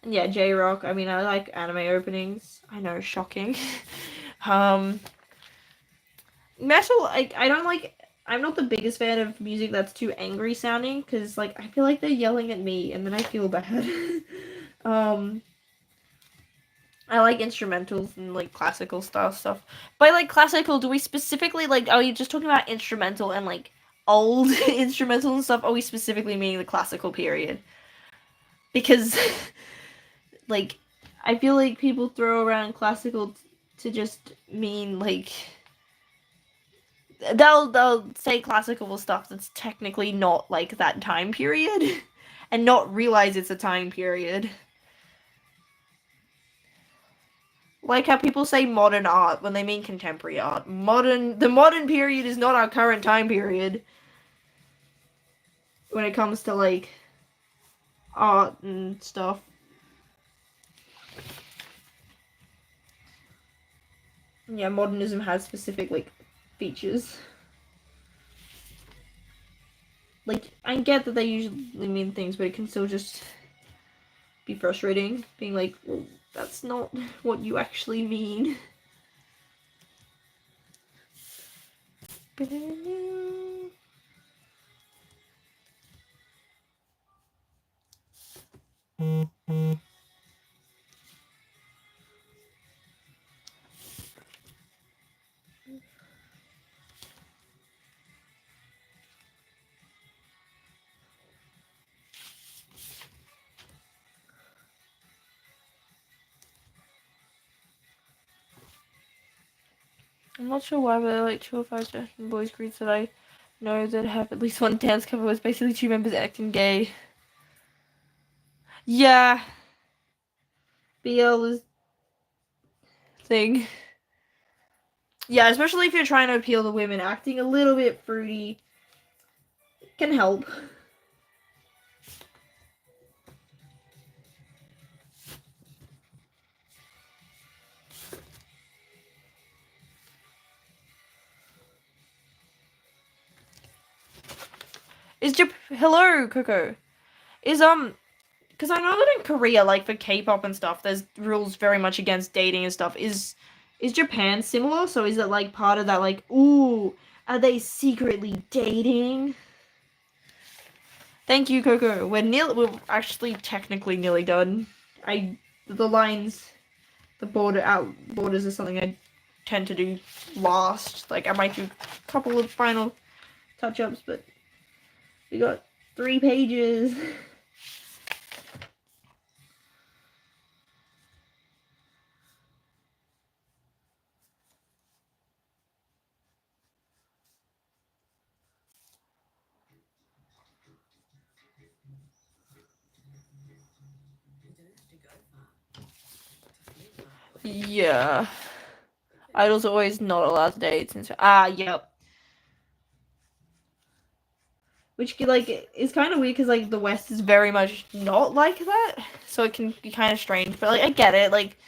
And yeah, J-rock. I mean, I like anime openings. I know, shocking. um, Metal. I don't like. I'm not the biggest fan of music that's too angry sounding because like I feel like they're yelling at me and then I feel bad. um, I like instrumentals and like classical style stuff. By like classical, do we specifically like? Are you just talking about instrumental and like old instrumental and stuff? Are we specifically meaning the classical period? Because like I feel like people throw around classical to just mean like they'll say classical stuff that's technically not like that time period and not realize it's a time period. Like how people say modern art when they mean contemporary art. The modern period is not our current time period when it comes to like art and stuff. Yeah, modernism has specific like features. Like I get that they usually mean things, but it can still just be frustrating being like, well, that's not what you actually mean. I'm not sure why, but there are like 2 or 5 boys groups that I know that have at least one dance cover where it's basically 2 members acting gay. Yeah. BL is thing. Yeah, especially if you're trying to appeal to women, acting a little bit fruity can help. Hello, Coco. Is because I know that in Korea, like for K-pop and stuff, there's rules very much against dating and stuff. Is Japan similar? So is it like part of that, like, ooh, are they secretly dating? Thank you, Coco. We're actually technically nearly done. The lines, the borders is something I tend to do last. Like I might do a couple of final touch-ups, but we got 3 pages. You don't have to go far to feel love. Yeah. Okay. Idol's always not allowed to date since yep. Which like is kind of weird because like the West is very much not like that, so it can be kind of strange. But like I get it. Like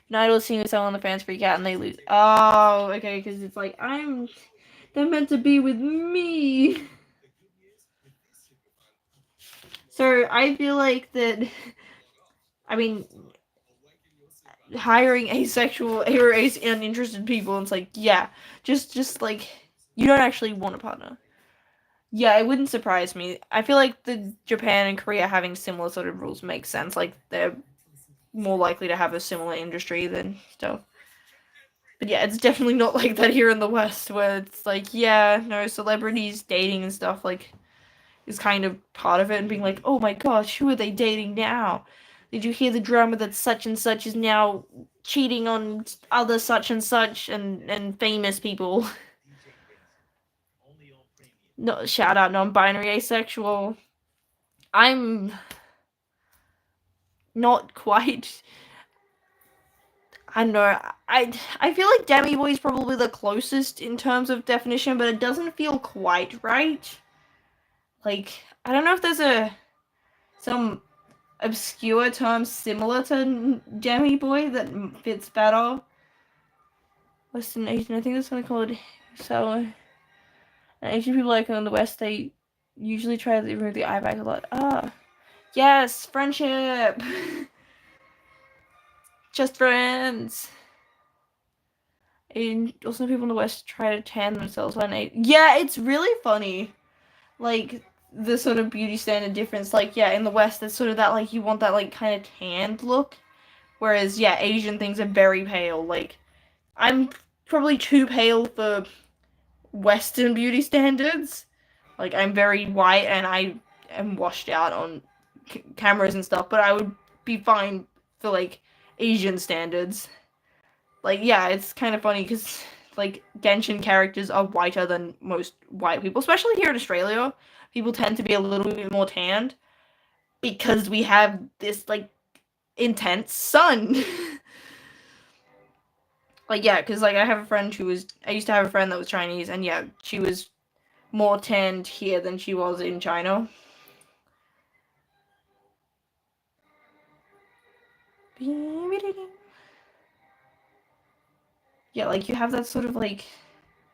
an idol seeing someone, the fans freak out and they lose. Oh, okay, because it's like they're meant to be with me. So I feel like that. I mean, hiring asexual or uninterested people, and it's like yeah, just like you don't actually want a partner. Yeah, it wouldn't surprise me. I feel like the Japan and Korea having similar sort of rules makes sense. Like they're more likely to have a similar industry than stuff. But yeah, it's definitely not like that here in the West, where it's like, yeah, no, celebrities dating and stuff like is kind of part of it, and being like, oh my gosh, who are they dating now? Did you hear the drama that such and such is now cheating on other such and such and famous people? No, shout out non-binary asexual. I'm not quite. I don't know. I feel like Demi Boy is probably the closest in terms of definition, but it doesn't feel quite right. Like I don't know if there's some obscure term similar to Demi Boy that fits better. Western Asian, I think that's something called so. And Asian people like in the West, they usually try to remove the eye bag a lot. Ah, yes, friendship. Just friends. And also people in the West try to tan themselves when they. Yeah, it's really funny. Like the sort of beauty standard difference. Like yeah, in the West, there's sort of that like you want that like kind of tanned look, whereas yeah, Asian things are very pale. Like I'm probably too pale for Western beauty standards. Like I'm very white and I am washed out on cameras and stuff, but I would be fine for like Asian standards. Like yeah, it's kind of funny because like Genshin characters are whiter than most white people, especially here in Australia. People tend to be a little bit more tanned because we have this like intense sun. Like yeah, because like I used to have a friend that was Chinese, and yeah, she was more tanned here than she was in China. Yeah, like you have that sort of like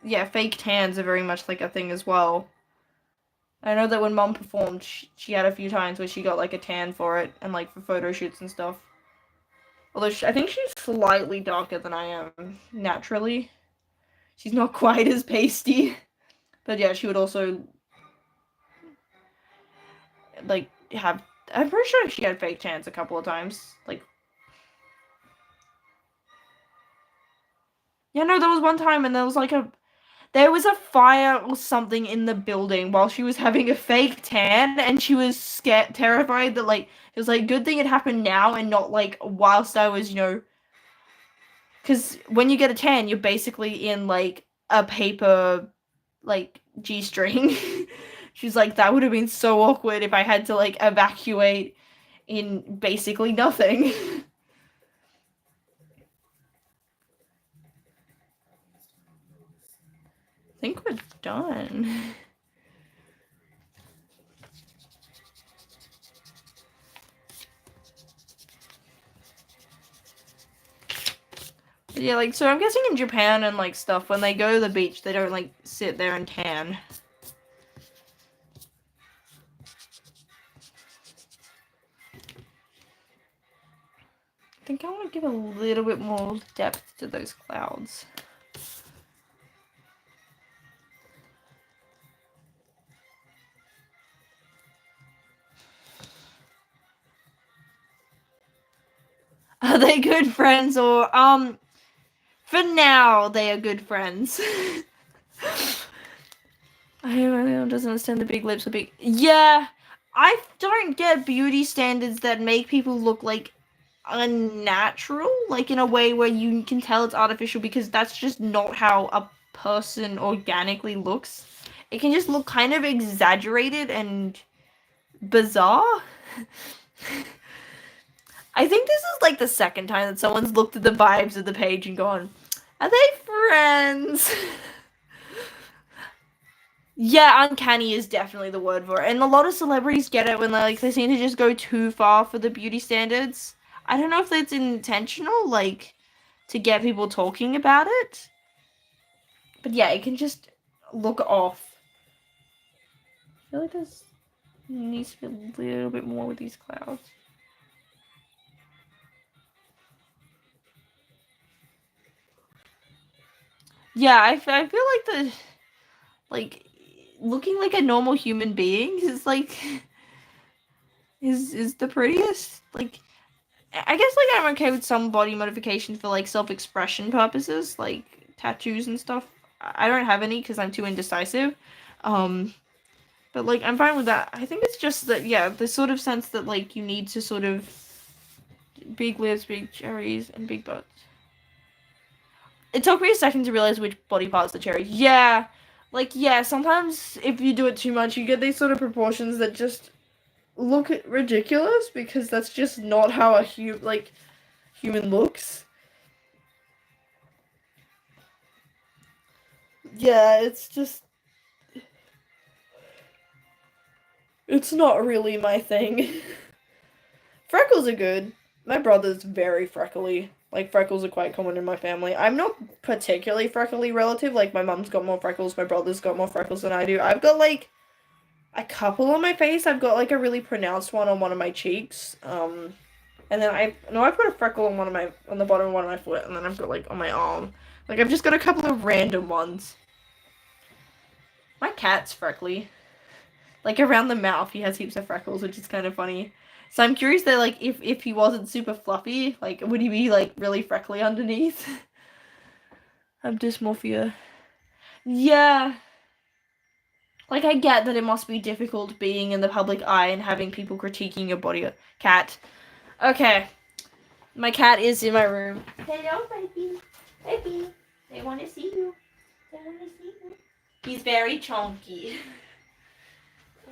yeah, fake tans are very much like a thing as well. I know that when Mom performed, she had a few times where she got like a tan for it and like for photo shoots and stuff. Although I think she's slightly darker than I am naturally. She's not quite as pasty. But yeah, she would also like have I'm pretty sure she had fake tans a couple of times. Like, yeah, no, there was one time and there was a fire or something in the building while she was having a fake tan, and she was scared, terrified that like it was like good thing it happened now and not like whilst I was, because when you get a tan, you're basically in like a paper like G-string. She's like, that would have been so awkward if I had to like evacuate in basically nothing. I think we're done. Yeah, like, so I'm guessing in Japan and like stuff, when they go to the beach, they don't like sit there and tan. I think I want to give a little bit more depth to those clouds. Are they good friends or, for now, they are good friends. Anyone doesn't understand the big lips are big. Yeah, I don't get beauty standards that make people look like unnatural, like in a way where you can tell it's artificial, because that's just not how a person organically looks. It can just look kind of exaggerated and bizarre. I think this is like the second time that someone's looked at the vibes of the page and gone, are they friends? Yeah, uncanny is definitely the word for it. And a lot of celebrities get it when they seem to just go too far for the beauty standards. I don't know if that's intentional, like to get people talking about it. But yeah, it can just look off. I feel like there's needs to be a little bit more with these clouds. Yeah, I feel like like looking like a normal human being is like is the prettiest. Like, I guess like I'm okay with some body modification for like self-expression purposes, like tattoos and stuff. I don't have any because I'm too indecisive. Um, but like I'm fine with that. I think it's just that, yeah, the sort of sense that like you need to sort of big lips, big cherries, and big butts. It took me a second to realize which body parts are cherries. Yeah, like yeah, sometimes if you do it too much, you get these sort of proportions that just look ridiculous, because that's just not how a human looks. Yeah, it's not really my thing. Freckles are good. My brother's very freckly. Like, freckles are quite common in my family. I'm not particularly freckly relative. Like, my mom's got more freckles, my brother's got more freckles than I do. I've got, like, a couple on my face. I've got, like, a really pronounced one of my cheeks. And then I put a freckle on the bottom of one of my foot, and then I've got, like, on my arm. Like, I've just got a couple of random ones. My cat's freckly. Like, around the mouth, he has heaps of freckles, which is kind of funny. So I'm curious that, like, if he wasn't super fluffy, like, would he be, like, really freckly underneath? Have dysmorphia. Yeah. Like, I get that it must be difficult being in the public eye and having people critiquing your body. Cat. Okay. My cat is in my room. Hello, baby. Baby. They want to see you. They want to see you. He's very chonky.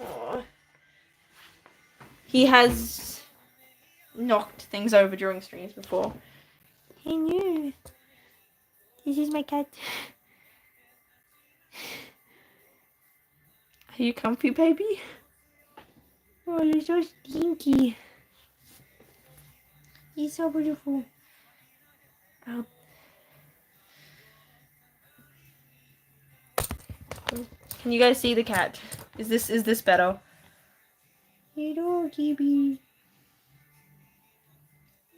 Aww. He has knocked things over during streams before. Hey, new. This is my cat. Are you comfy, baby? Oh, you're so stinky. He's so beautiful. Oh. Can you guys see the cat? Is this better? Hello, Gibby.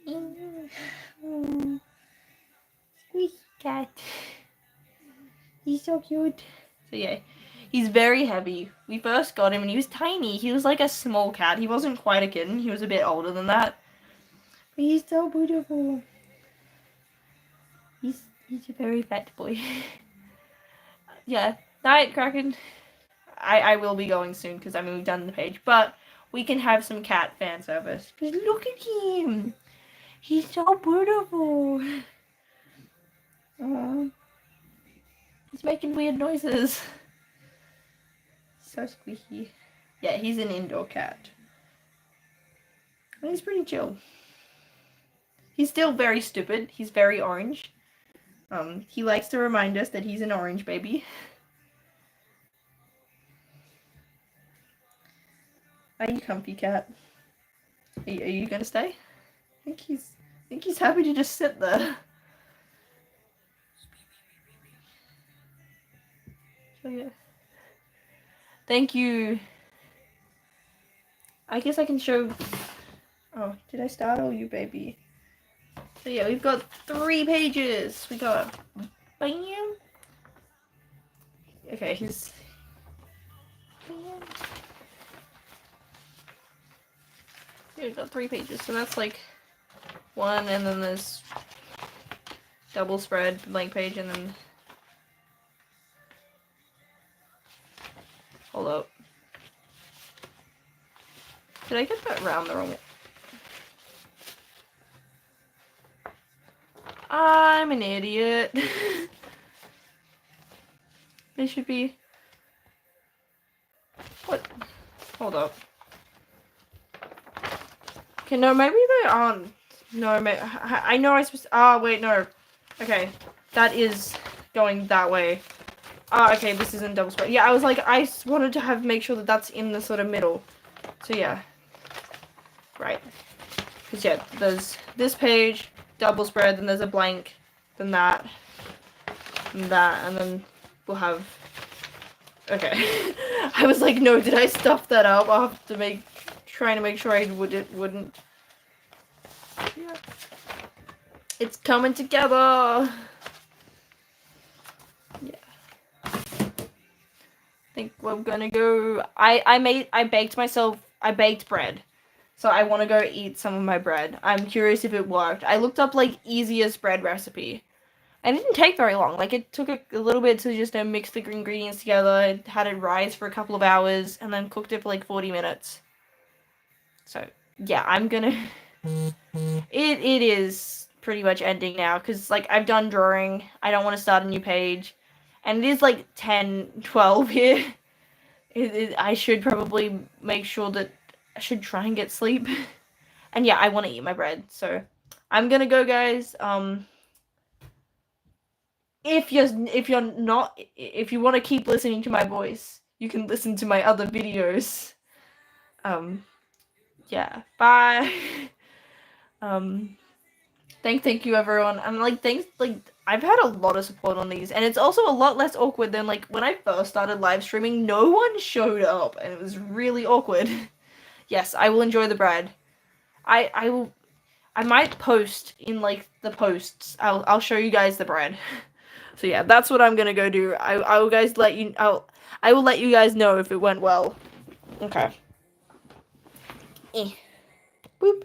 Oh, sweet cat. He's so cute. So yeah, He's very heavy. We first got him and he was tiny. He was like a small cat. He wasn't quite a kitten. He was a bit older than that. But he's so beautiful. He's a very fat boy. Yeah. Night, Kraken. I will be going soon because I mean we've done the page, but we can have some cat fan service. Cause look at him. He's so beautiful. He's making weird noises. So squeaky. Yeah, he's an indoor cat. And he's pretty chill. He's still very stupid. He's very orange. He likes to remind us that he's an orange baby. Are you comfy, cat? Are you gonna stay? I think he's happy to just sit there. So yeah. Thank you. I guess I can show. Oh, did I startle you, baby? So yeah, we've got 3 pages. We got bam. Okay, he's bam. Yeah, we've got 3 pages, so that's like 1, and then there's double spread blank page, and then hold up. Did I get that round the wrong way? I'm an idiot. They should be. What? Hold up. Okay, no, maybe they aren't. No, I know I supposed. Ah, wait, no. Okay, that is going that way. Ah, okay, this isn't double spread. Yeah, I was like, I wanted to make sure that that's in the sort of middle. So yeah. Right. Because yeah, there's this page, double spread, then there's a blank, then that, and then we'll have. Okay. I was like, no, did I stuff that up? I'll have to trying to make sure it wouldn't. Yeah. It's coming together. Yeah. I think we're gonna go. I baked bread. So I want to go eat some of my bread. I'm curious if it worked. I looked up like easiest bread recipe. And it didn't take very long. Like it took a little bit to just mix the ingredients together. It had it rise for a couple of hours and then cooked it for like 40 minutes. So yeah, I'm gonna. It is pretty much ending now because like I've done drawing. I don't want to start a new page, and it is like 10:12 here. I should probably make sure that I should try and get sleep. And yeah, I want to eat my bread. So I'm gonna go, guys. If you want to keep listening to my voice, you can listen to my other videos. Yeah, bye. Thank you everyone. And like thanks, like I've had a lot of support on these, and it's also a lot less awkward than like when I first started live streaming. No one showed up, and it was really awkward. Yes, I will enjoy the bread. I might post in like the posts. I'll show you guys the bread. So yeah, that's what I'm gonna go do. I will let you guys know if it went well. Okay. Boop.